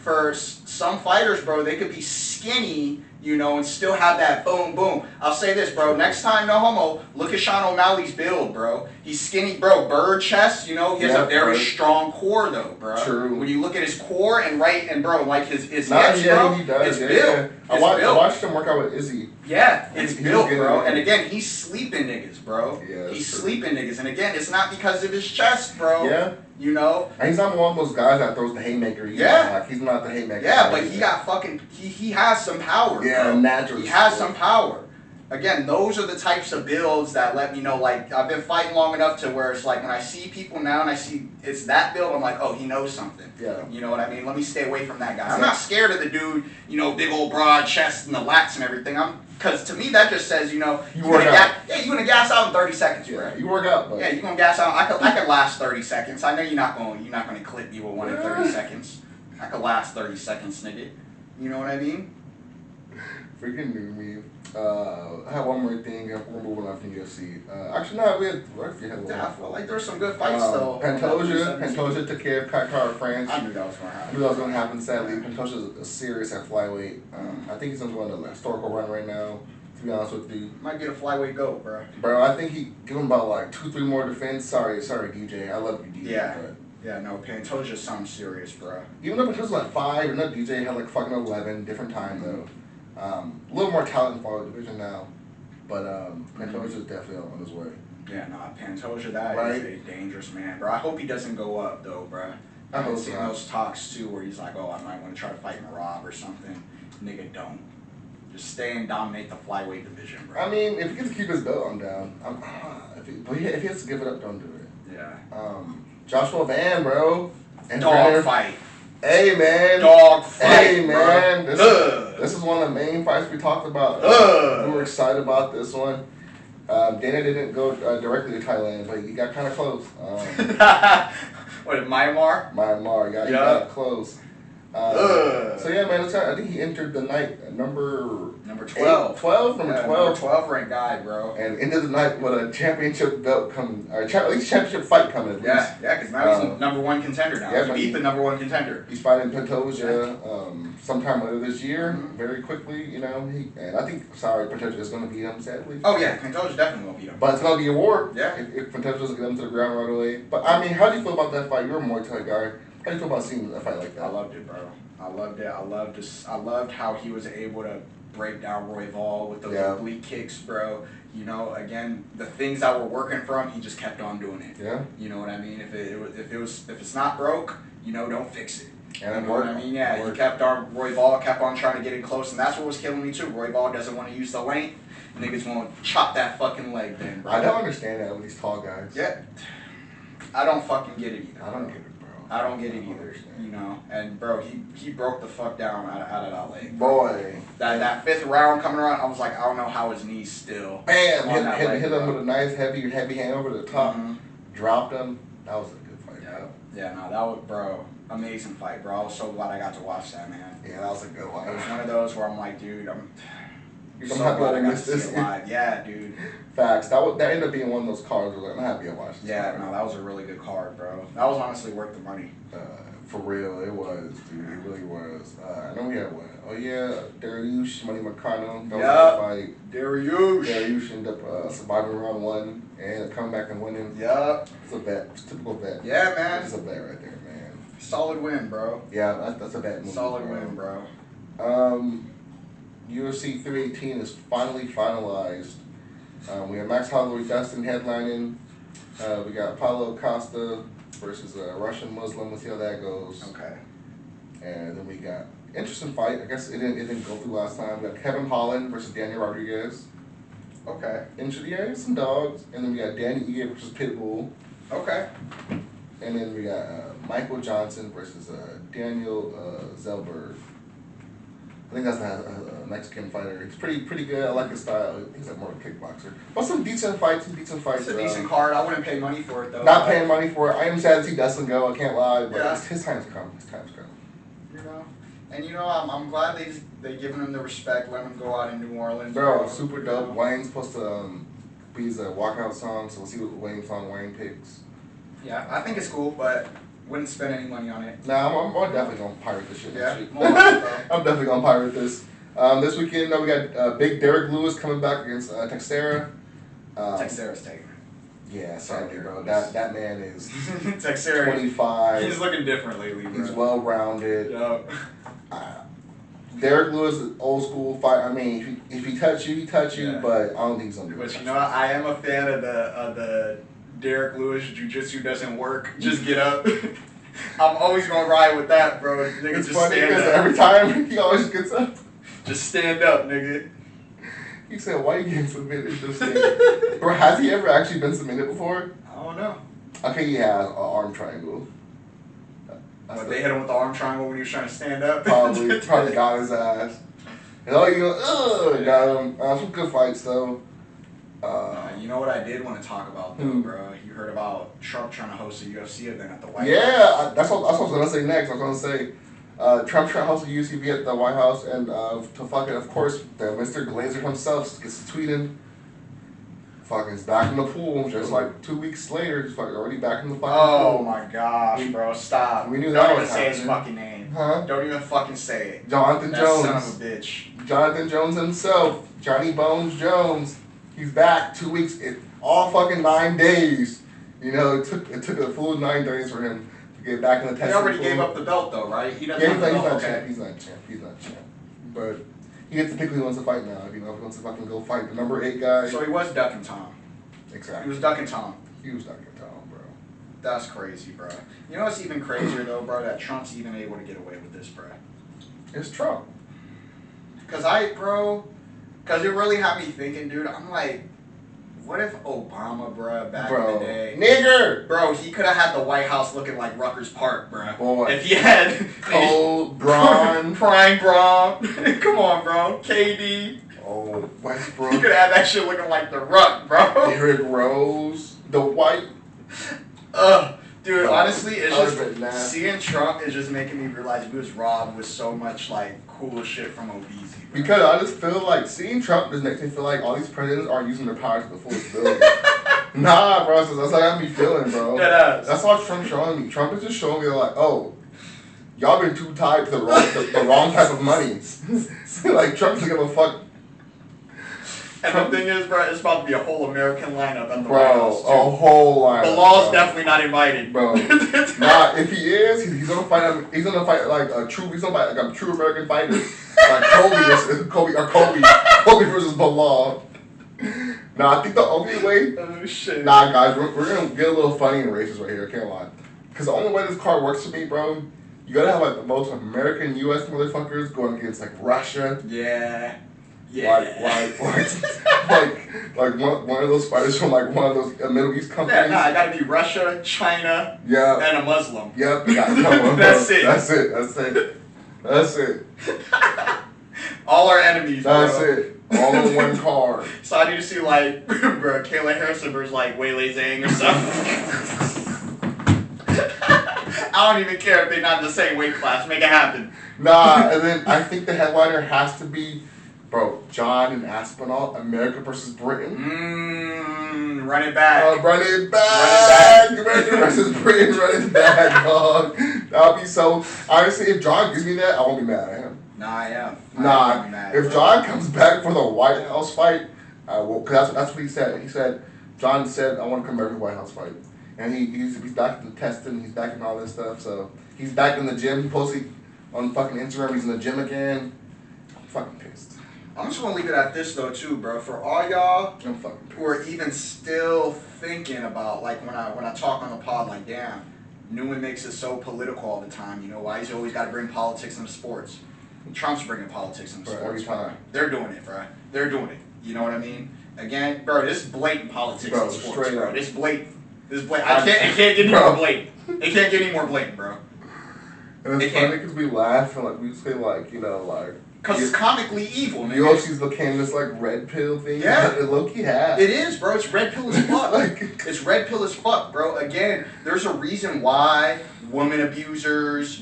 for some fighters, bro, they could be skinny, and still have that boom, boom. I'll say this, bro. Next time, no homo, look at Sean O'Malley's build, bro. He's skinny, bro. Bird chest, he has a very strong core, though, bro. True. When you look at his core and bro, his hips, bro, he does. It's built. I watched him work out with Izzy. Yeah, it's built, bro. And again, he's sleeping niggas, bro. Yeah, he's sleeping niggas. And again, it's not because of his chest, bro. Yeah. And he's not one of those guys that throws the haymaker. He's not the haymaker. Yeah, but he got he has some power. Yeah, bro. naturally. He has some power. Again, those are the types of builds that let me know, I've been fighting long enough to where it's when I see people now and I see it's that build, I'm like, oh, he knows something. Yeah. You know what I mean? Let me stay away from that guy. I'm not scared of the dude, big old broad chest and the lats and everything. Because to me, that just says, you're gonna gas out in 30 seconds, bro. Yeah, you work out, but you're gonna gas out. I could last 30 seconds. I know you're not gonna clip me with one in 30 seconds. I could last 30 seconds, nigga. You know what I mean? Freaking Newman. I have one more thing. We're moving on from UFC. Actually, no, we had. Yeah, I feel like there's some good fights though. Pantoja took care of Kai France. I knew that was gonna happen. I knew that was gonna happen. Sadly, Pantoja's serious at flyweight. I think he's on a historical run right now. To be honest with you, might get a flyweight goat, bro. Bro, I think he give him about like 2-3 more defense. Sorry, DJ. I love you, DJ. Yeah. But yeah, no, Pantoja sounds serious, bro. even though Pantoja's like 5, and that DJ had like fucking 11. Different time though. A little more talent in the flyweight division now, but Pantoja's definitely on his way. Yeah, nah, Pantoja, that is a dangerous man, bro. I hope he doesn't go up though, bro. I've been seeing those talks too, where he's like, oh, I might want to try to fight Marab or something. Nigga, don't. Just stay and dominate the flyweight division, bro. I mean, if he gets to keep his belt, I'm down. But if he has to give it up, don't do it. Yeah. Joshua Van, bro. And dog fight. Hey, man. Dog fight. Hey, man. This is one of the main fights we talked about. We were excited about this one. Dana didn't go directly to Thailand, but he got kind of close. What, Myanmar? Myanmar, he got close. So yeah, man, I think he entered the night number 12. 12? Number 12. Number 12 ranked guy, bro. And ended the night with a championship belt coming, or at least championship fight coming. Yeah, because now he's the number 1 contender now. Yeah, he beat the number 1 contender. He's fighting Pantoja sometime later this year, very quickly, you know. And I think, Pantoja is going to beat him, sadly. Oh yeah, Pantoja's definitely going to beat him. But it's going to be a war. Yeah. If Pantoja doesn't get him to the ground right away. But I mean, how do you feel about that fight? You're a Muay Thai guy. How do you feel about seeing a fight like that? I loved it, bro. I loved it. I loved how he was able to break down Royval with those oblique kicks, bro. You know, again, the things that were working for him, he just kept on doing it. Yeah. You know what I mean? If it's not broke, you know, don't fix it. And you know what I mean? Yeah, he kept on, Royval kept on trying to get in close, and that's what was killing me too. Royval doesn't want to use the length. Niggas gonna chop that fucking leg then, bro. I don't understand that with these tall guys. Yeah. I don't fucking get it either. I don't get it. I don't get it either, you know. And bro, he broke the fuck down out of that leg. Boy, that 5th round coming around, I was like, I don't know how his knees still. Bam! Hit him with a nice heavy hand over the top. Dropped him. That was a good fight. Yeah, yeah. No, that was, bro, amazing fight, bro. I was so glad I got to watch that, man. Yeah, that was a good one. It was one of those where I'm like, dude, I'm so happy glad I got to missed this. see it live. Yeah, dude. Facts. That ended up being one of those cards where I'm happy I watched this. Yeah, no, that was a really good card, bro. That was honestly worth the money. For real, it was, dude. It really was. I know we had one. Oh yeah, Dariush, Money McConnell. That was a fight. Dariush ended up surviving round 1 and come back and winning. Yup. It's a bet. It's a typical bet. Yeah, man. It's a bet right there, man. Solid win, bro. Yeah, that's a bet. Solid win, bro. UFC 318 is finally finalized. We have Max Holloway, Dustin headlining. We got Paulo Costa versus a Russian Muslim. We'll see how that goes. Okay. And then we got interesting fight. I guess it didn't go through last time. We got Kevin Holland versus Daniel Rodriguez. Okay. Interesting. Yeah, some dogs. And then we got Danny Ige versus Pitbull. Okay. And then we got Michael Johnson versus Daniel Zellberg. I think that's a Mexican fighter. He's pretty good. I like his style. He's like more of a kickboxer. But some decent fights. It's a decent card. I wouldn't pay money for it though. Not paying money for it. I am sad to see Dustin go. I can't lie, but his time's come. His time's come. You know, and you know, I'm glad they giving him the respect. Let him go out in New Orleans. Bro, super dope. Wayne's supposed to be his walkout song, so we'll see what Wayne picks. Yeah, I think it's cool, but wouldn't spend any money on it. Nah, I'm definitely gonna pirate this shit. Yeah, I'm definitely gonna pirate this. This weekend, we got big Derek Lewis coming back against Texera. Texera's taking it. Yeah, sadly, bro. That man is Texera. 25. He's looking different lately, bro. He's well rounded. Yep. Derek Lewis is old school fight. I mean, if he touch you, he touch you. But I don't think he's gonna do it. But you know, I am a fan of the Derek Lewis jiu-jitsu doesn't work. Just get up. I'm always gonna ride with that, bro. Nigga, it's just funny stand because up. every time he always gets up. Just stand up, nigga. He said, "Why you getting submitted?" Just bro, has he ever actually been submitted before? I don't know. Okay, he has an arm triangle. But they hit him with the arm triangle when he was trying to stand up. Probably got his ass. And all you go, got him. Some good fights though. You know what I did want to talk about though, bro? You heard about Trump trying to host a UFC event at the White House? Yeah, that's what I was gonna say next. I was gonna say, Trump trying to host a UCB at the White House, and to fucking, of course, the Mr. Glazer himself gets tweeting. Fucking is back in the pool. Just like 2 weeks later, he's fucking already back in the fucking pool. Oh my gosh, bro, stop. We knew that Don't was even say his happening. fucking name. Huh? Don't even fucking say it. Jonathan That Jones. son of a bitch. Jonathan Jones himself. Johnny Bones Jones. He's back 2 weeks. All fucking 9 days. You know, it took a full 9 days for him to get back in the testing He already pool. gave up the belt though, right? He doesn't Yeah, have the belt. not Okay. champ. He's not champ. But he gets to pick who he wants to fight now. You know, if he wants to fucking go fight the number 8 guy. So he was ducking Tom. Exactly. He was ducking Tom. He was ducking Tom, bro. That's crazy, bro. You know what's even crazier though, bro? That Trump's even able to get away with this, bro. It's Trump. Cause it really had me thinking, dude. I'm like, what if Obama, bro, back in the day, nigger, bro, he could have had the White House looking like Rutgers Park, bro. Boy. If he had Cole, Braun, Prime Braun, come on, bro, KD. Oh, Westbrook. You could have that shit looking like the Ruck, bro. Derrick Rose, the White. Dude, honestly, it's just seeing Trump is just making me realize he was robbed with so much like cool shit from obesity. Bro. Because I just feel like seeing Trump just makes me feel like all these presidents aren't using their power to the fullest ability. Nah, bro, that's how I be feeling, bro. That's all Trump's showing me. Trump is just showing me like, oh, y'all been too tied to the wrong type of money. Like Trump doesn't give a fuck. And the thing is, bro, it's about to be a whole American lineup at the White House. Bro, a whole lineup. Bilal's definitely not invited, bro. Nah, if he is, he's gonna fight. He's gonna fight like a true. He's gonna fight like a true American fighter, like Kobe versus Bilal. Nah, I think the only way. Oh shit. Nah, guys, we're gonna get a little funny and racist right here. I can't lie. Because the only way this card works for me, bro, you gotta have like the most American U.S. motherfuckers going against like Russia. Yeah. Yeah. Like one of those fighters from like one of those Middle East companies. Yeah, nah, it gotta be Russia, China, and a Muslim. Yep. That's it. That's it. All our enemies, bro. That's it. All in one card. So I need to see like, bro, Kayla Harrison versus like Weili Zhang or something. I don't even care if they're not in the same weight class. Make it happen. Nah, and then I think the headliner has to be, bro, John and Aspinall, America versus Britain. Run it back. Run it back. America versus Britain, run it back, dog. That'll be so. Honestly, if John gives me that, I won't be mad at him. Nah, I am. If John comes back for the White House fight, I will. Cause that's what he said. John said, I want to come back for the White House fight. And he's back in the testing, he's back in all this stuff, so he's back in the gym. He posted on fucking Instagram, he's in the gym again. I'm fucking pissed. I'm just gonna leave it at this though too, bro. For all y'all I'm fucking pissed. who are even still thinking about like when I talk on the pod, like damn, Newman makes it so political all the time. You know why? He's always got to bring politics into sports. Trump's bringing politics into sports, bro. They're doing it, bro. They're doing it. You know what I mean? Again, bro, this is blatant politics in sports, bro. This blatant. It can't get any more blatant. It can't get any more blatant, bro. And it's funny because we laugh and like we say like, you know, like because it's comically evil, man. UFC's became this like red pill thing. Yeah, it low-key has. It is, bro. It's red pill as fuck. It's red pill as fuck, bro. Again, there's a reason why women abusers,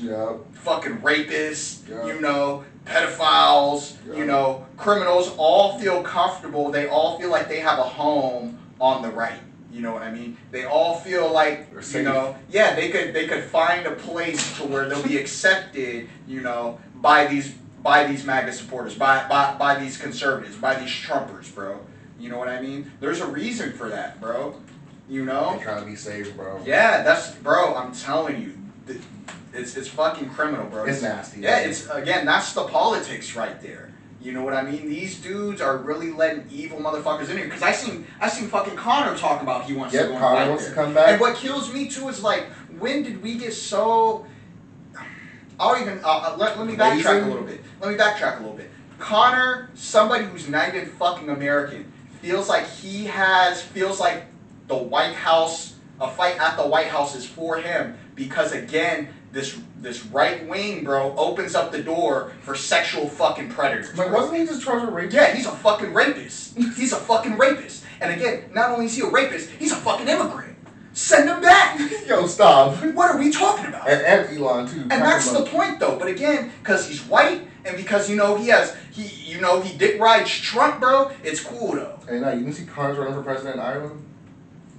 fucking rapists, you know, pedophiles, you know, criminals all feel comfortable. They all feel like they have a home on the right. You know what I mean? They all feel like, you know, yeah, they could find a place to where they'll be accepted, you know, by these MAGA supporters, by these conservatives, by these Trumpers, bro. You know what I mean? There's a reason for that, bro. You know? They're trying to be safe, bro. Yeah, bro, I'm telling you. It's fucking criminal, bro. It's nasty. Yeah, again, that's the politics right there. You know what I mean? These dudes are really letting evil motherfuckers in here. Because I seen fucking Connor talk about he wants to go Connor wants to come back. And what kills me too is like, when did we get so? Let me backtrack a little bit. Connor, somebody who's United fucking American, feels like the White House, a fight at the White House is for him because again, this right wing, bro, opens up the door for sexual fucking predators. Like, wasn't he just charged with rape? Yeah, he's a fucking rapist. He's a fucking rapist. And again, not only is he a rapist, he's a fucking immigrant. Send him back. Yo, stop. What are we talking about? And Elon too. And that's the point, though. But again, because he's white, and because he dick rides Trump, bro. It's cool though. Hey, now you didn't see Carnes running for president in Ireland?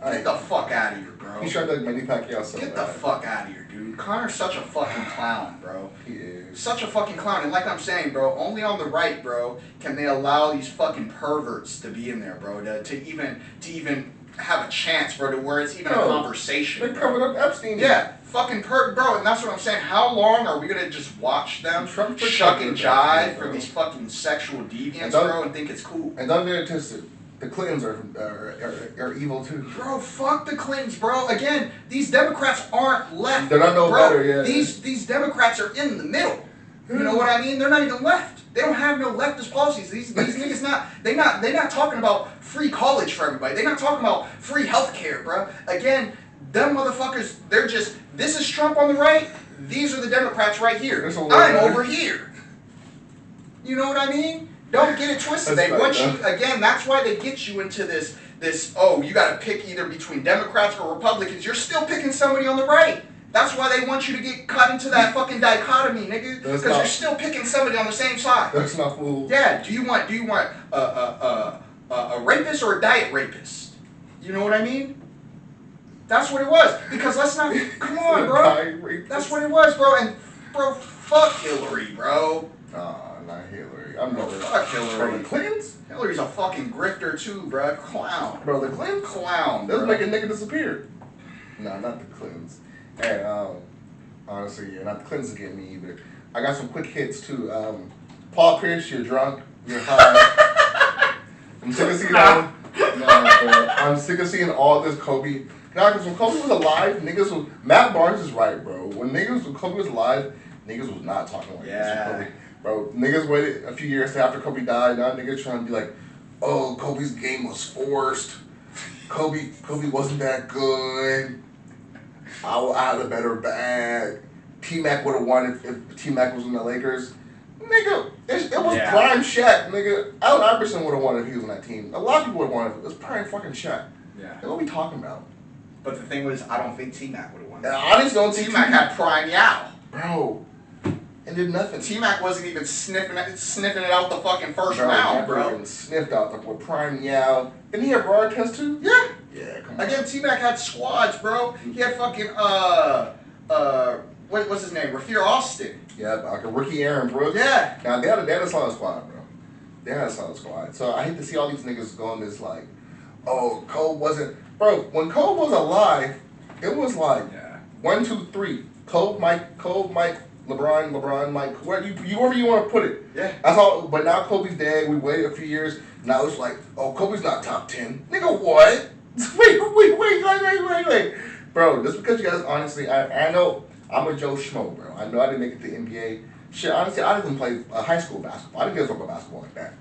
Get the fuck out of here, bro. He tried to like Manny Pacquiao so Get the fuck out of here, dude. Connor's such a fucking clown, bro. He is. Such a fucking clown. And like I'm saying, bro, only on the right, bro, can they allow these fucking perverts to be in there, bro, to even have a chance, bro, to where it's even a conversation. They're covered up Epstein. Yeah, fucking bro, and that's what I'm saying. How long are we gonna just watch them shuck and jive for these fucking sexual deviants, bro, and think it's cool? And don't get it twisted. The Clintons are evil too. Bro, fuck the Clintons, bro. Again, these Democrats aren't left. They're not no better, yeah. These Democrats are in the middle. You know what I mean? They're not even left. They don't have no leftist policies. These niggas they're not talking about free college for everybody. They're not talking about free healthcare, bro. Again, them motherfuckers, they're just, this is Trump on the right, these are the Democrats right here. I'm over here. You know what I mean? Don't get it twisted. They want you, again, that's why they get you into this, you gotta pick either between Democrats or Republicans. You're still picking somebody on the right. That's why they want you to get cut into that fucking dichotomy, nigga. Because you're still picking somebody on the same side. That's not cool. Yeah. Do you want a rapist or a diet rapist? You know what I mean? That's what it was. Because let's not. Come on, bro. That's what it was, bro. And bro, fuck Hillary, bro. Nah, not Hillary. I'm never. Fuck Hillary. Bro, the Clintons? Hillary's a fucking grifter too, bro. Clown. Bro, the Clintons? Clown. They'll make a nigga disappear. Nah, not the Clintons. Hey, honestly, yeah, not the Clintons getting me either. I got some quick hits too. Paul Pierce, you're drunk, you're high. I'm sick of seeing all. I'm sick of seeing all this Kobe. Nah, because when Kobe was alive, niggas was. Matt Barnes is right, bro. When Kobe was alive, niggas was not talking like this. Kobe. Bro, niggas waited a few years after Kobe died. Now niggas trying to be like, oh, Kobe's game was forced. Kobe wasn't that good. I had a better bag. T-Mac would have won if T-Mac was in the Lakers. Nigga, it was prime Shaq, nigga. Allen Iverson would have won if he was on that team. A lot of people would have won if it was prime fucking Shaq. Yeah. What are we talking about? But the thing was, I don't think T-Mac would have won. I just don't think T-Mac had prime Yao. Bro. And did nothing. T-Mac wasn't even sniffing it out the fucking first round, bro. Sniffed out with prime Yao. Didn't he have broad test too? Yeah. Yeah, come on. Again, T-Mac had squads, bro. He had fucking, what's his name? Rafir Austin. Yeah, like a Ricky Aaron Brooks. Yeah. Now, they had a solid squad, bro. They had a solid squad. So I hate to see all these niggas going this like, oh, Cole wasn't. Bro, when Cole was alive, it was like 1, 2, 3. Cole, Mike, LeBron, Mike, wherever you want to put it. Yeah. That's all. But now Kobe's dead. We waited a few years. Now it's like, oh, Kobe's not top 10. Nigga, what? Wait. Bro, just because you guys, honestly, I know I'm a Joe Schmo, bro. I know I didn't make it to the NBA. Shit, honestly, I didn't play high school basketball. I didn't get to talk about basketball like that.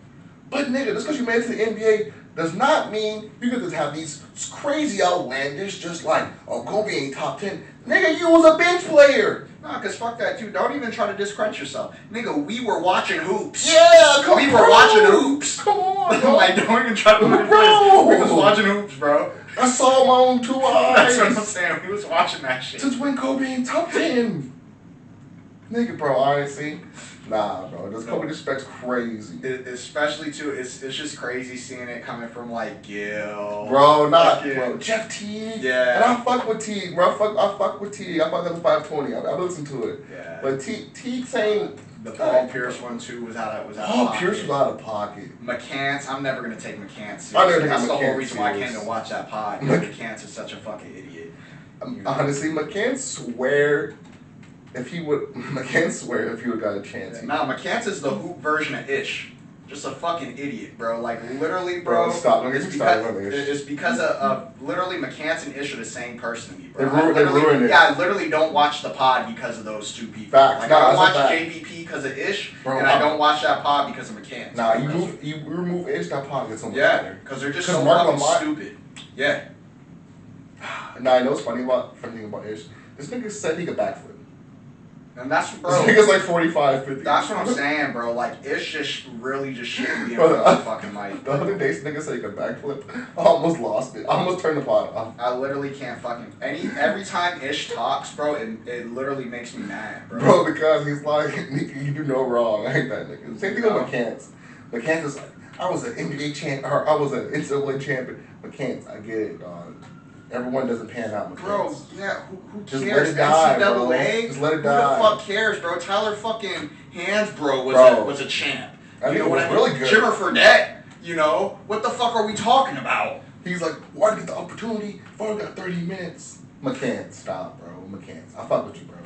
But nigga, just because you made it to the NBA does not mean you get to have these crazy outlandish, just like, oh, Kobe ain't top 10. Nigga, you was a bench player. Nah, cause fuck that too. Don't even try to discredit yourself. Nigga, we were watching hoops. Yeah, come on. We were watching hoops. Come on, bro. Like, don't even try to look at We was watching hoops, bro. I saw my own 2 eyes. That's what I'm saying. We was watching that shit. Since when Kobe ain't top 10? Nigga, bro, honestly. Nah, bro. This Kobe disrespect's crazy. Especially too, it's just crazy seeing it coming from like Gil. Bro, bro. Jeff Teague. Yeah. And I fuck with Teague, bro. I fuck with Teague. I fuck with the 520. I listen to it. Yeah. But Teague saying the Paul Pierce one too was out of Paul Pierce was out of pocket. McCants, I'm never gonna take McCants seriously. I never take That's the whole McCants reason why I came to serious. watch that pod. McCants is such a fucking idiot. Honestly, McCants swear if he would got a chance. Nah, McCants is the hoop version of Ish. Just a fucking idiot, bro. Like, literally, bro. Stop. Don't get me started on Ish. It's because of literally, McCants and Ish are the same person to me, bro. They ruined it. Yeah, I literally don't watch the pod because of those two people. Facts. Like, Nah, I don't watch that's a JVP because of Ish, bro, and I don't watch that pod because of McCants. Nah, you remove Ish, that pod gets so much Yeah, better. because they're just so fucking stupid. Yeah. Nah, I know what's funny thing about Ish. This nigga said he could backflip. And that's, bro. This nigga's like 45, 50. That's what I'm saying, bro. Like, it's just really just shouldn't be in front of the fucking mic. The other day, this nigga said he could backflip. I almost lost it. I almost turned the pod off. I literally can't fucking... Every time Ish talks, bro, it literally makes me mad, bro. Bro, because he's like, nigga, you do no wrong. I hate that nigga. Same thing with McCants. McCants is like, I was an NBA champ, or I was an NCAA champion. McCants, I get it, dog. Everyone doesn't pan out, McCants. Bro, yeah, who cares? Just let it die, bro. NCAA? Just let it Who die. the fuck cares, bro? Tyler fucking Hansbrough was a champ. I You think know it what was I mean? really good. Jimmer Fredette, you know? What the fuck are we talking about? He's like, why did I get the opportunity if I only got 30 minutes? McCants, stop, bro. McCants. I fuck with you, bro.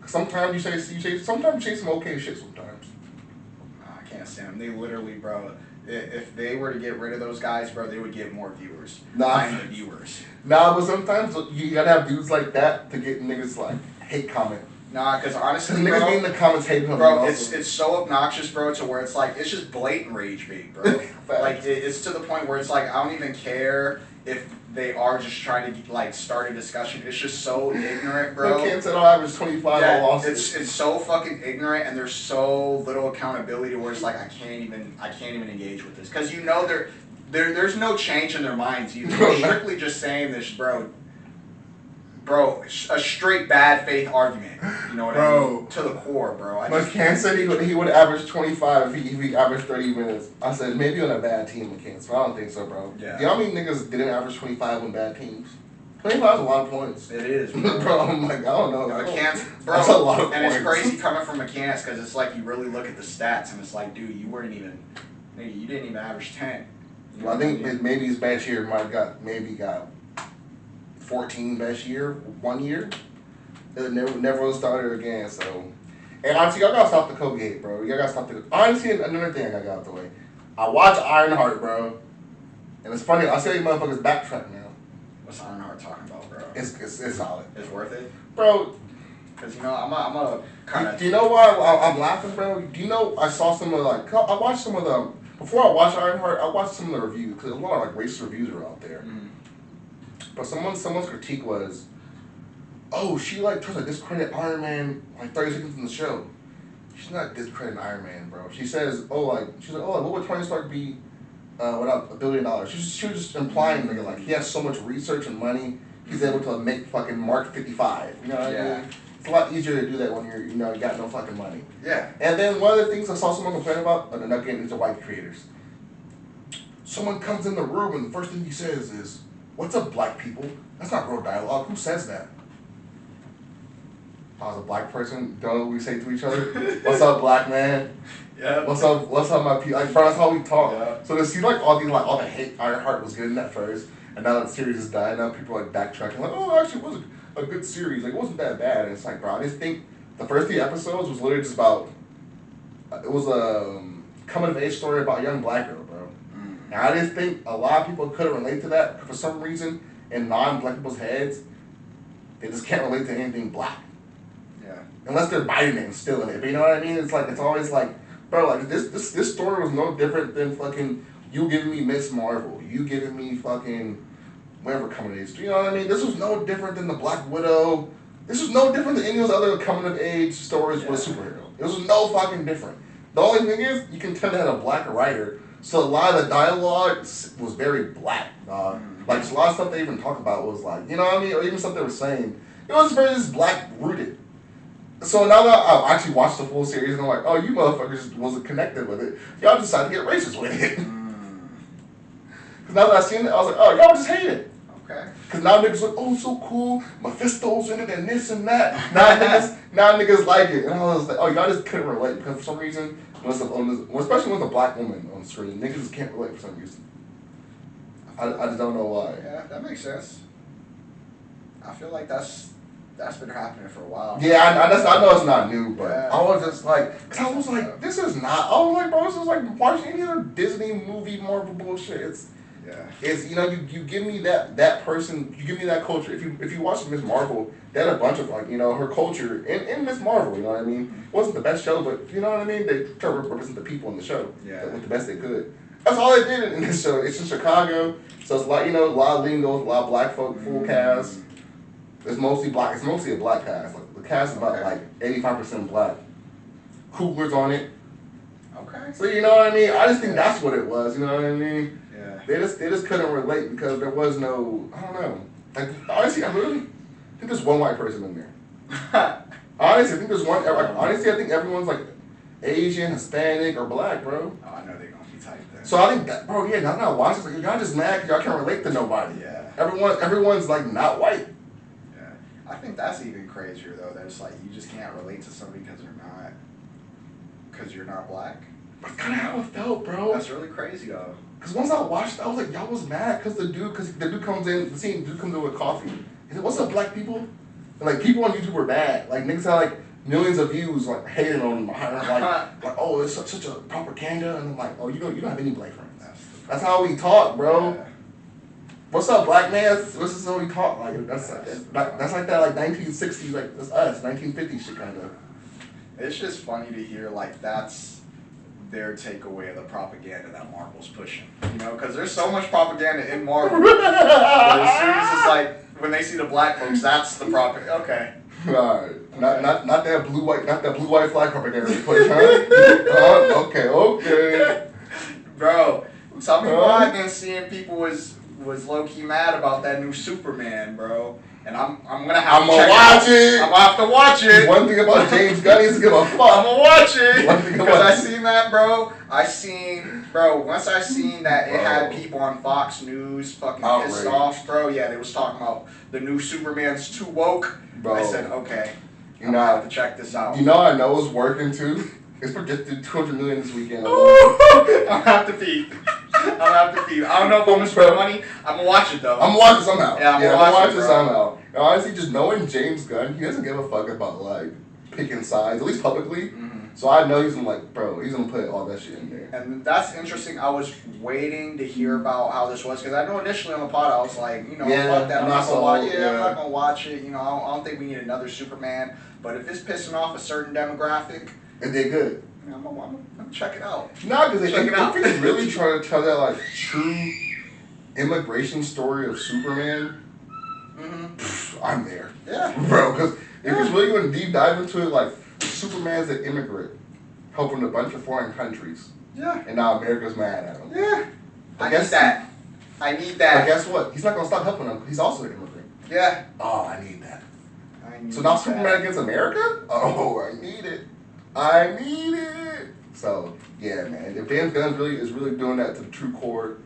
Sometimes you say some okay shit sometimes. I can't stand them. They literally, bro, if they were to get rid of those guys, bro, they would get more viewers. I'm the viewers. Nah, but sometimes you gotta have dudes like that to get niggas like hate comment. Nah, because honestly, niggas bro, be in the comments hating him. bro, it's so obnoxious, bro, to where it's like, it's just blatant rage bait, bro. Like, it's to the point where it's like, I don't even care if they are just trying to like start a discussion. It's just so ignorant, bro. McCants said I'll average 25 Yeah, all losses. it's so fucking ignorant, and there's so little accountability where it's like I can't even engage with this, because you know there's no change in their minds either. They're strictly just saying this, bro, a straight bad faith argument. You know what I mean? To the core, bro. McCants said he would average 25 if he averaged 30 minutes. I said maybe on a bad team, McCants, but I don't think so, bro. Yeah. You know how many niggas didn't average 25 on bad teams? 25 is a lot of points. It is, bro. Bro, I'm like, I don't know. McCants, bro, that's a lot of and points. it's crazy coming from McCants, because it's like you really look at the stats and it's like, dude, you didn't even average 10. You know I think what I mean? maybe his best year got 14 best year, 1 year. It never started again, so. And honestly, y'all gotta stop the Kobe hate, bro. Y'all gotta stop the. Honestly, another thing I gotta get out the way. I watch Ironheart, bro. And it's funny, I see you motherfuckers backtrack now. What's Ironheart talking about, bro? It's solid. It's worth it? Bro. Because, you know, I'm a kind of. Do you know why I'm laughing, bro? Do you know I saw some of I watched some of the. Before I watched Ironheart, I watched some of the reviews, because a lot of like racist reviews are out there. Mm. But someone's critique was, oh, she like tries to discredit Iron Man like 30 seconds in the show. She's not discrediting Iron Man, bro. She says, what would Tony Stark be without $1 billion? She was just implying, nigga, like he has so much research and money, he's able to make fucking Mark 55. You know what I mean? It's a lot easier to do that when you got no fucking money. Yeah. And then one of the things I saw someone complain about, and again, these are white creators. Someone comes in the room and the first thing he says is, "What's up, black people?" That's not real dialogue. Who says that? I was a black person. Don't know what we say to each other. What's up, black man? Yeah. What's up, my people? Like, bro, that's how we talk. Yeah. So to see like all the hate Ironheart was getting at first, and now that the series is dying, now people are like backtracking, like, oh, actually, it was a good series. Like, it wasn't that bad. And it's like, bro, I just think the first 3 episodes was literally just about. It was a coming of age story about a young black girl, bro. And I just think a lot of people couldn't relate to that for some reason. In non-black people's heads, they just can't relate to anything black. Yeah. Unless they're biting it and stealing it. But you know what I mean? It's like, it's always like, bro, like this story was no different than fucking you giving me Miss Marvel, you giving me fucking whatever coming of age. You know what I mean? This was no different than the Black Widow. This was no different than any of those other coming of age stories with a superhero. This was no fucking different. The only thing is, you can tell they had a black writer, so a lot of the dialogue was very black, dog. Like, a lot of stuff they even talk about was like, you know what I mean? Or even stuff they were saying, it was very just black rooted. So now that I've actually watched the full series, and I'm like, oh, you motherfuckers wasn't connected with it. Y'all decided to get racist with it. Because now that I've seen it, I was like, oh, y'all just hate it. Okay. Because now niggas like, oh, so cool, Mephisto's in it and this and that. Now niggas like it. And I was like, oh, y'all just couldn't relate. Because for some reason, especially with a black woman on the screen, niggas just can't relate for some reason. I just don't know why. Yeah, that makes sense. I feel like that's been happening for a while. Yeah, I know it's not new, but Yeah. I was just like, because I was like, this is not, I was like, bro, this is like watching any other Disney movie, Marvel bullshit. It's you know, you give me that person, you give me that culture. If you watch Miss Marvel, they had a bunch of like, you know, her culture in Miss Marvel, you know what I mean? It wasn't the best show, but you know what I mean? They tried to represent the people in the show with the best they could. That's all they did in this show. It's in Chicago, so it's like, you know, a lot of lingos, a lot of black folk, full cast. It's mostly black. It's mostly a black cast. Like the cast is about like 85% black. Cougars on it. Okay. So you know what I mean? I just think that's what it was. You know what I mean? Yeah. They just couldn't relate because there was no, I don't know. Like honestly, I really think there's one white person in there. Honestly, I think there's one. Honestly, I think everyone's like Asian, Hispanic, or black, bro. Oh, I know they're gonna be tight then. So I think that, bro. Yeah, now I watch this. Like, y'all just mad because y'all can't relate to nobody. Yeah. Everyone's like not white. Yeah. I think that's even crazier though. That it's like you just can't relate to somebody because you're not black. That's kind of how it felt, bro. That's really crazy though. Because once I watched, I was like, y'all was mad because the dude comes in, the dude comes in with coffee. He said, "What's up, black people?" And like people on YouTube were mad. Like niggas had like millions of views, like hating on him, like oh, it's such a propaganda, and I'm like, oh, you don't have any black friends. That's how we talk, bro. Yeah. What's up, black man? This is how we talk. Like that's like that like 1960s, like that's us, 1950s shit kind of. It's just funny to hear like that's their takeaway of the propaganda that Marvel's pushing. You know, because there's so much propaganda in Marvel. But as soon as it's like when they see the black folks, that's the propaganda. Okay. Alright. Not that blue white flag propaganda they push, huh? Okay. Bro, tell me why I've been seeing people was low key mad about that new Superman, bro. And I'm gonna have to watch it. I'm gonna have to watch it. One thing about James Gunn, he's give a fuck. I'm gonna watch it. One thing because I seen that, bro. Once I seen that it had people on Fox News fucking pissed off, bro. Yeah, they was talking about the new Superman's too woke. Bro. I said, okay, I'm gonna have to check this out. You know I know it's working too. It's projected $200 million this weekend. I'm gonna have to feed. I don't know if I'm gonna spend money. I'm gonna watch it though. I'm gonna watch it somehow. Yeah, I'm gonna watch it somehow. And honestly, just knowing James Gunn, he doesn't give a fuck about like picking sides, at least publicly. Mm-hmm. So I know he's gonna he's gonna put all that shit in there. And that's interesting. I was waiting to hear about how this was because I know initially on the pod I was like, fuck that. I'm not gonna watch it. I'm not gonna watch it. You know, I don't think we need another Superman. But if it's pissing off a certain demographic, it did good. I'm gonna check it out. Nah, because if really trying to tell that like true immigration story of Superman, I'm there. Yeah, bro. Because if he's really going to deep dive into it, like Superman's an immigrant helping a bunch of foreign countries. Yeah. And now America's mad at him. Yeah. I need that. But guess what? He's not going to stop helping them. He's also an immigrant. Yeah. Oh, I need that. So now Superman against America? Oh, I need it. So yeah, man. If James Gunn is really doing that to the true core,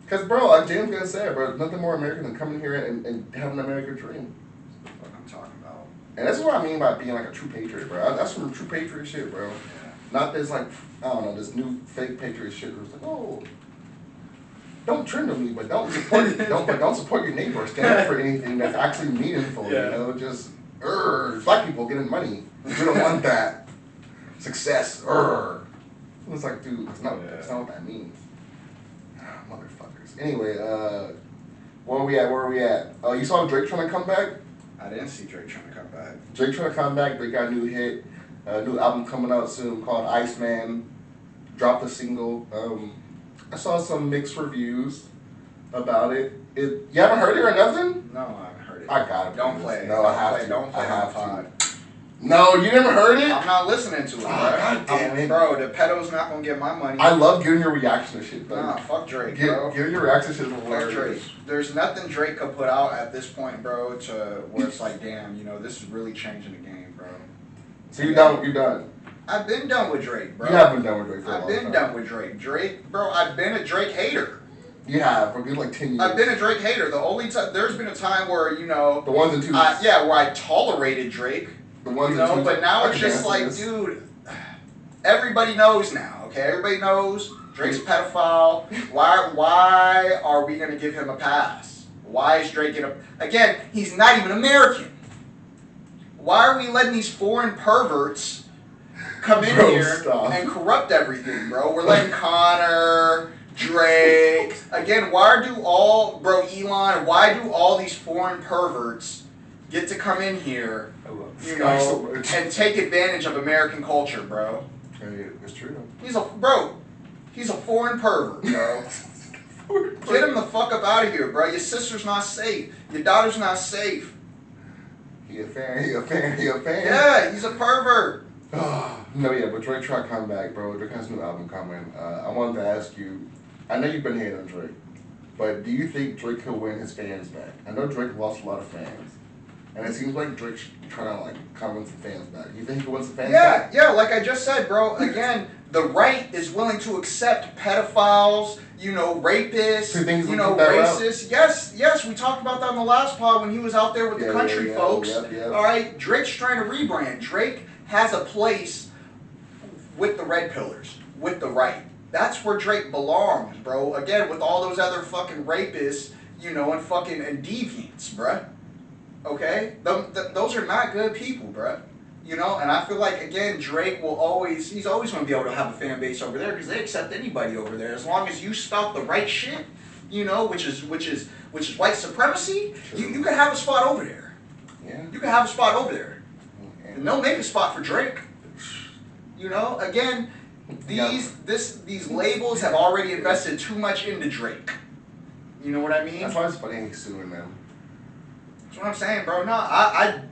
because bro, like James Gunn said, bro, nothing more American than coming here and having an American dream. That's what I'm talking about. And that's what I mean by being like a true patriot, bro. That's some true patriot shit, bro. Yeah. Not this like I don't know this new fake patriot shit. Where it's like, oh, don't trend on me, but don't support your neighbor. Stand up for anything that's actually meaningful. Yeah. You know, just black people getting money. We don't want that. Success. It's like, dude, that's not what that means. Motherfuckers. Anyway, where are we at? Oh, you saw Drake trying to come back? I didn't see Drake trying to come back. Drake trying to come back. They got a new hit. New album coming out soon called Iceman. Dropped a single. I saw some mixed reviews about it. You haven't heard it or nothing? No, I haven't heard it. I got it. Don't play it. No, I have to. Don't play it. I have to. No, you never heard it? I'm not listening to it, bro. God damn it. Bro, the pedo's not gonna get my money. I love giving your reaction to shit, though. Nah, fuck Drake, bro. Giving your reaction to shit is fuck Drake. There's nothing Drake could put out at this point, bro, to where it's like, damn, this is really changing the game, bro. So you're done? I've been done with Drake, bro. You have been done with Drake for a long time. I've been done with Drake. Drake, bro, I've been a Drake hater. You have, for a good 10 years. I've been a Drake hater. The only time, there's been a time where, the ones and twos. Where I tolerated Drake. The ones and twos. But now it's just like, dude, everybody knows now, okay? Everybody knows Drake's a pedophile. Why are we going to give him a pass? Why is Drake again, he's not even American. Why are we letting these foreign perverts come in here and corrupt everything, bro? We're letting Connor, Drake, again, Elon, why do all these foreign perverts get to come in here, and take advantage of American culture, bro? It's true. He's a foreign pervert, bro. Get him the fuck up out of here, bro. Your sister's not safe. Your daughter's not safe. He a fan. Yeah, he's a pervert. No, yeah, but Drake tried to come back, bro. Drake has a new album coming. I wanted to ask you, I know you've been hating on Drake, but do you think Drake could win his fans back? I know Drake lost a lot of fans, and it seems like Drake's trying to come win some fans back. You think he can win some fans back? Yeah, like I just said, bro. Again, the right is willing to accept pedophiles, rapists, racists. Yes, we talked about that on the last pod when he was out there with the country folks. Yep. All right, Drake's trying to rebrand. Drake has a place with the red pillars, with the right. That's where Drake belongs, bro. Again, with all those other fucking rapists, and deviants, bruh. Okay? Those are not good people, bruh. And I feel like, again, Drake he's always going to be able to have a fan base over there because they accept anybody over there. As long as you stop the right shit, which is white supremacy, you can have a spot over there. Yeah. You can have a spot over there. And they'll make a spot for Drake. Again, these labels have already invested too much into Drake. You know what I mean? That's why it's funny he's suing them. That's what I'm saying, bro. No, I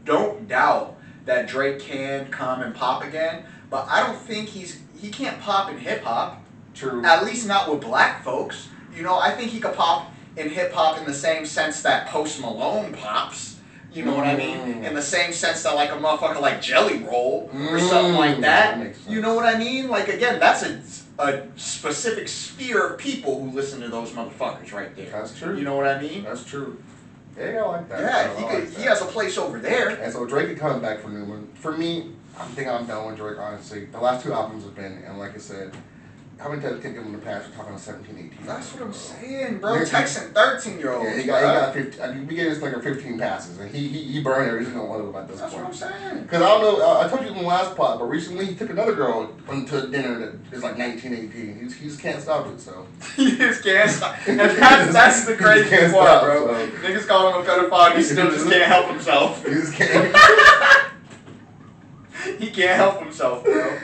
don't doubt that Drake can come and pop again, but I don't think he can't pop in hip hop. True. At least not with black folks. I think he could pop in hip hop in the same sense that Post Malone pops. You know what I mean? In the same sense that like a motherfucker like Jelly Roll or something like that. You know what I mean? Like again, that's a specific sphere of people who listen to those motherfuckers right there. That's true. You know what I mean? That's true. Yeah, I like that. Yeah, he has a place over there. And so Drake is coming back for Newman. For me, I think I'm done with Drake, honestly. The last two albums have been, and like I said, how many times can give him the past? We're talking about 17, 18. That's what I'm saying, bro. Texting 13-year-olds. Yeah, he got 15. We gave this nigga 15 passes, and he burned every single one of them at this point. That's what I'm saying. Because I don't know, I told you in the last pod, but recently he took another girl to dinner that is like 19, 18. He just can't stop it, so. He just can't stop. And that's the crazy part, bro. So. Niggas call him a pedophile, and he still just can't help himself. He just can't. He can't help himself, bro.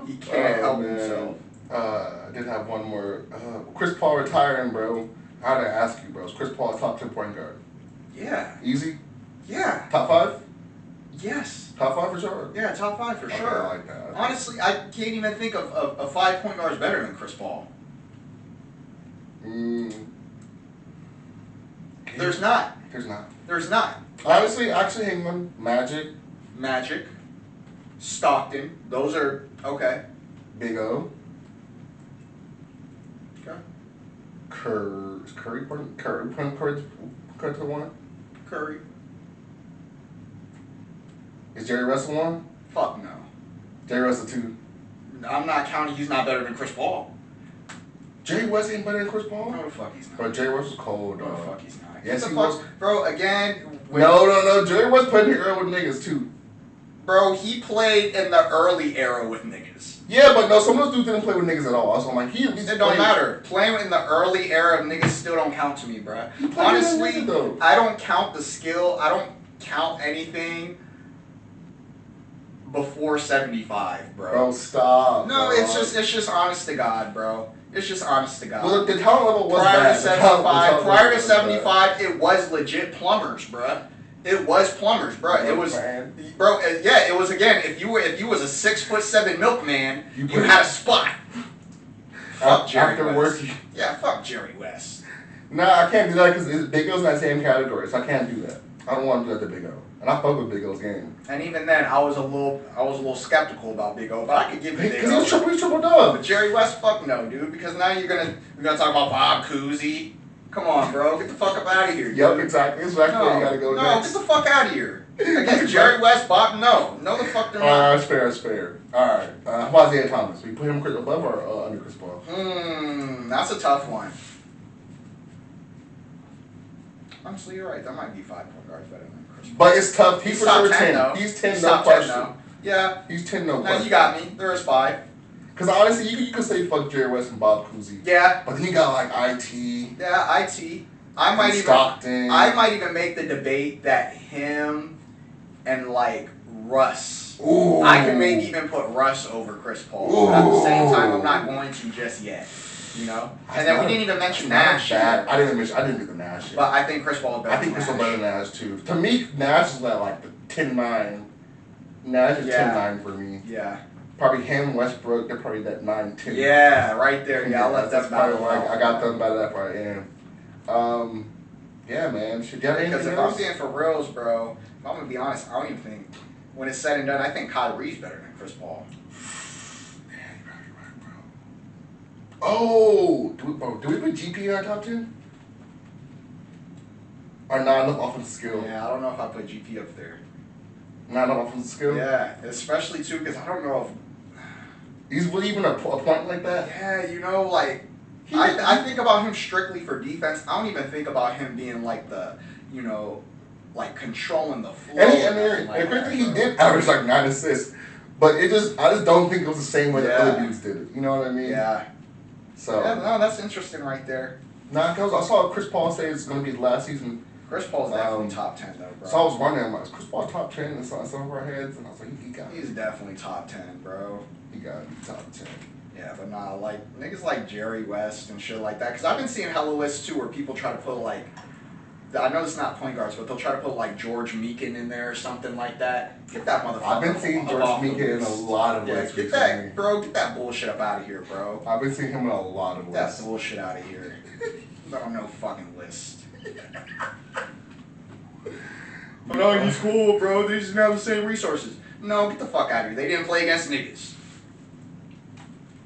He can't help himself. I did have one more. Chris Paul retiring, bro. I had to ask you, bro. Is Chris Paul a top 10 point guard? Yeah. Easy? Yeah. Top 5? Yes. Top 5 for sure? Yeah, top 5 for sure. I like that. Honestly, I can't even think of a 5-point guard better than Chris Paul. There's not. There's not. Honestly, actually, hang on. Magic. Stockton. Those are okay. Big O. Okay. Curry to one? Curry. Is Jerry Russell one? Fuck no. Jerry Russell 2. I'm not counting. He's not better than Chris Paul. Jerry West ain't better than Chris Paul? No, the fuck he's not. Bro, Jerry West was cold, No, dog. the fuck he's not. Yes, he was. Bro, again. No. Jerry West played in the era with niggas, too. Bro, he played in the early era with niggas. Yeah, but no, some of those dudes didn't play with niggas at all. So I'm like, it don't matter. Playing in the early era of niggas still don't count to me, bro. Honestly, I don't count the skill. I don't count anything before 75, bro. Bro, stop. No, it's just honest to God, bro. It's just honest to God. Well, the talent level was prior bad. to 75. Prior to 75, it was legit plumbers, bro. It was plumbers, bro. It was, bro. Yeah, it was again. If you was a 6'7" milkman, you had a spot. Fuck Jerry West. Yeah, fuck Jerry West. Nah, I can't do that because Big O's in that same category, so I can't do that. I don't want to do that to Big O, and I fuck with Big O's game. And even then, I was a little skeptical about Big O, but I could give you Big O. Because he's triple dub. But Jerry West, fuck no, dude. Because now we're gonna talk about Bob Cousy. Come on, bro. Get the fuck up out of here, dude. Yep, exactly. That's where you gotta go next. Get the fuck out of here. Again, Jerry West, Bob, no. No, the fuck they're not. That's fair. Alright. How about Isaiah Thomas? We put him above or under Chris Paul? That's a tough one. Honestly, you're right. That might be 5-point guards better than Chris Paul. But it's tough. He's for sure 10. Though. He's 10, no question. Yeah. He's 10, no question. question. You got me. There is 5. Because honestly, you could say fuck Jerry West and Bob Cousy. Yeah. But then you got like IT. Yeah, IT. I might even make the debate that him and like Russ. Ooh. I can maybe even put Russ over Chris Paul. But at the same time, I'm not going to just yet. You know, and then we didn't even mention Nash. I didn't do the Nash. But I think Chris Paul is better. I think Chris Paul better than Nash too. To me, Nash is like the 10-9. Nash is 10-9 for me. Yeah. Probably him, Westbrook. They're probably that 9-10. Yeah, right there. Yeah, I'll let that's that probably why I got them by that part. Yeah. Yeah, man. Should you have anything Because if else? I'm being for reals, bro, if I'm gonna be honest, I don't even think when it's said and done, I think Kyrie's better than Chris Paul. Oh, do we put GP in our top 10? Or not enough offensive skill? Yeah, I don't know if I put GP up there. Not enough offensive skill? Yeah, especially too because I don't know if he's really even a point like that? Yeah, you know, like I think about him strictly for defense. I don't even think about him being like the, you know, like controlling the flow. And he did average like 9 assists, but I just don't think it was the same way the other dudes did it. You know what I mean? Yeah. So. Yeah, no, that's interesting right there. Nah, cause I saw Chris Paul say it's gonna be the last season. Chris Paul's definitely top 10 though, bro. So I was wondering, like, is Chris Paul top 10 in some of our heads? And I was like, he's definitely top 10, bro. He got to be top 10. Yeah, but nah, like niggas like Jerry West and shit like that. Cause I've been seeing hella lists too where people try to put like, I know it's not point guards, but they'll try to put like George Meekin in there or something like that. Get that motherfucker. I've been seeing George Meekin in a lot of lists. Get that, bro. Get that bullshit up out of here, bro. I've been seeing him in a lot of lists. Get that bullshit out of here. Not on no fucking list. Oh no, he's cool, bro. They just have the same resources. No, get the fuck out of here. They didn't play against niggas.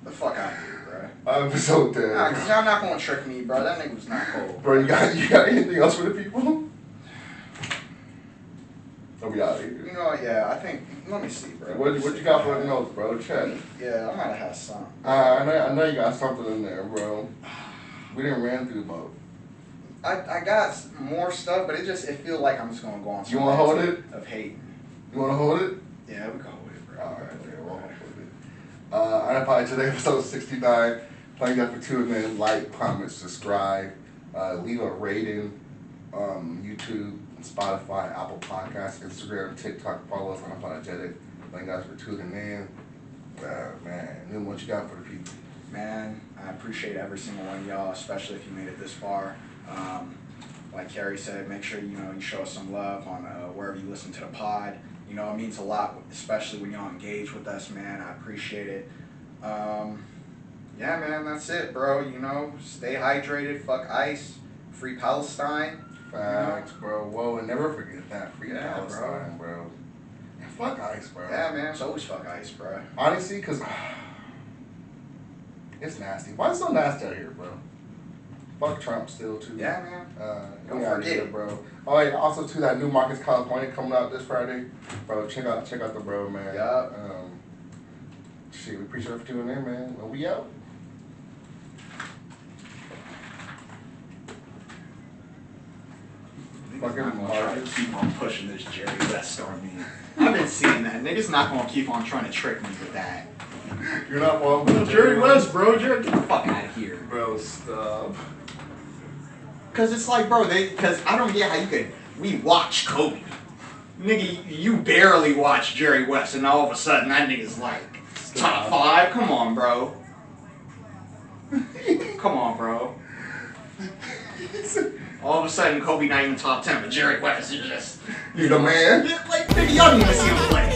The fuck out of here, bro. I'm so dead. Nah, cause y'all not gonna trick me, bro. That nigga was not cold. Bro, you got anything else for the people? I'll be out of here. You know, yeah, I think. Let me see, bro. What you got for the notes, bro? Check. Yeah, I might have had some. I know you got something in there, bro. We didn't ran through both. I got more stuff, but it feel like I'm just gonna go on. You wanna hold it? Of hate. You wanna hold it? Yeah, we can hold it, bro. Alright, yeah, we'll hold it. Unapodogetic today, episode 69. Thank you for tuning in. Like, comment, subscribe, leave a rating. YouTube, Spotify, Apple Podcasts, Instagram, TikTok. Follow us on Unapodogetic. Thank you guys for tuning in. Man, Newman, what you got for the people? Man, I appreciate every single one of y'all, especially if you made it this far. Like Carrie said, make sure you show us some love on wherever you listen to the pod. You know, it means a lot, especially when y'all engage with us, man. I appreciate it. Yeah, man, that's it, bro. You know, stay hydrated. Fuck ice. Free Palestine. Facts, bro. Whoa, and never forget that. Free Palestine, bro. Yeah, fuck ice, bro. Yeah, man. It's always fuck ice, bro. Honestly, because it's nasty. Why is it so nasty out here, bro? Fuck Trump still, too. Yeah, man. Don't forget it, bro. Oh, yeah, also, too, that new Marcus California coming out this Friday. Bro, check out the bro, man. Yup. Shit, we appreciate you for tuning in, man. Well, we out. Fucking try to keep on pushing this Jerry West on me. I've been seeing that. Niggas not gonna keep on trying to trick me with that. You're not wrong. Jerry West, bro. Jerry, get the fuck out of here. Bro, stop. Cause it's like, bro, cause I don't get how we watch Kobe. Nigga, you barely watch Jerry West and all of a sudden that nigga's like top 5. Come on, bro. Come on, bro. All of a sudden Kobe not even top 10, but Jerry West is just... You the man? Like, nigga, y'all didn't even see him play.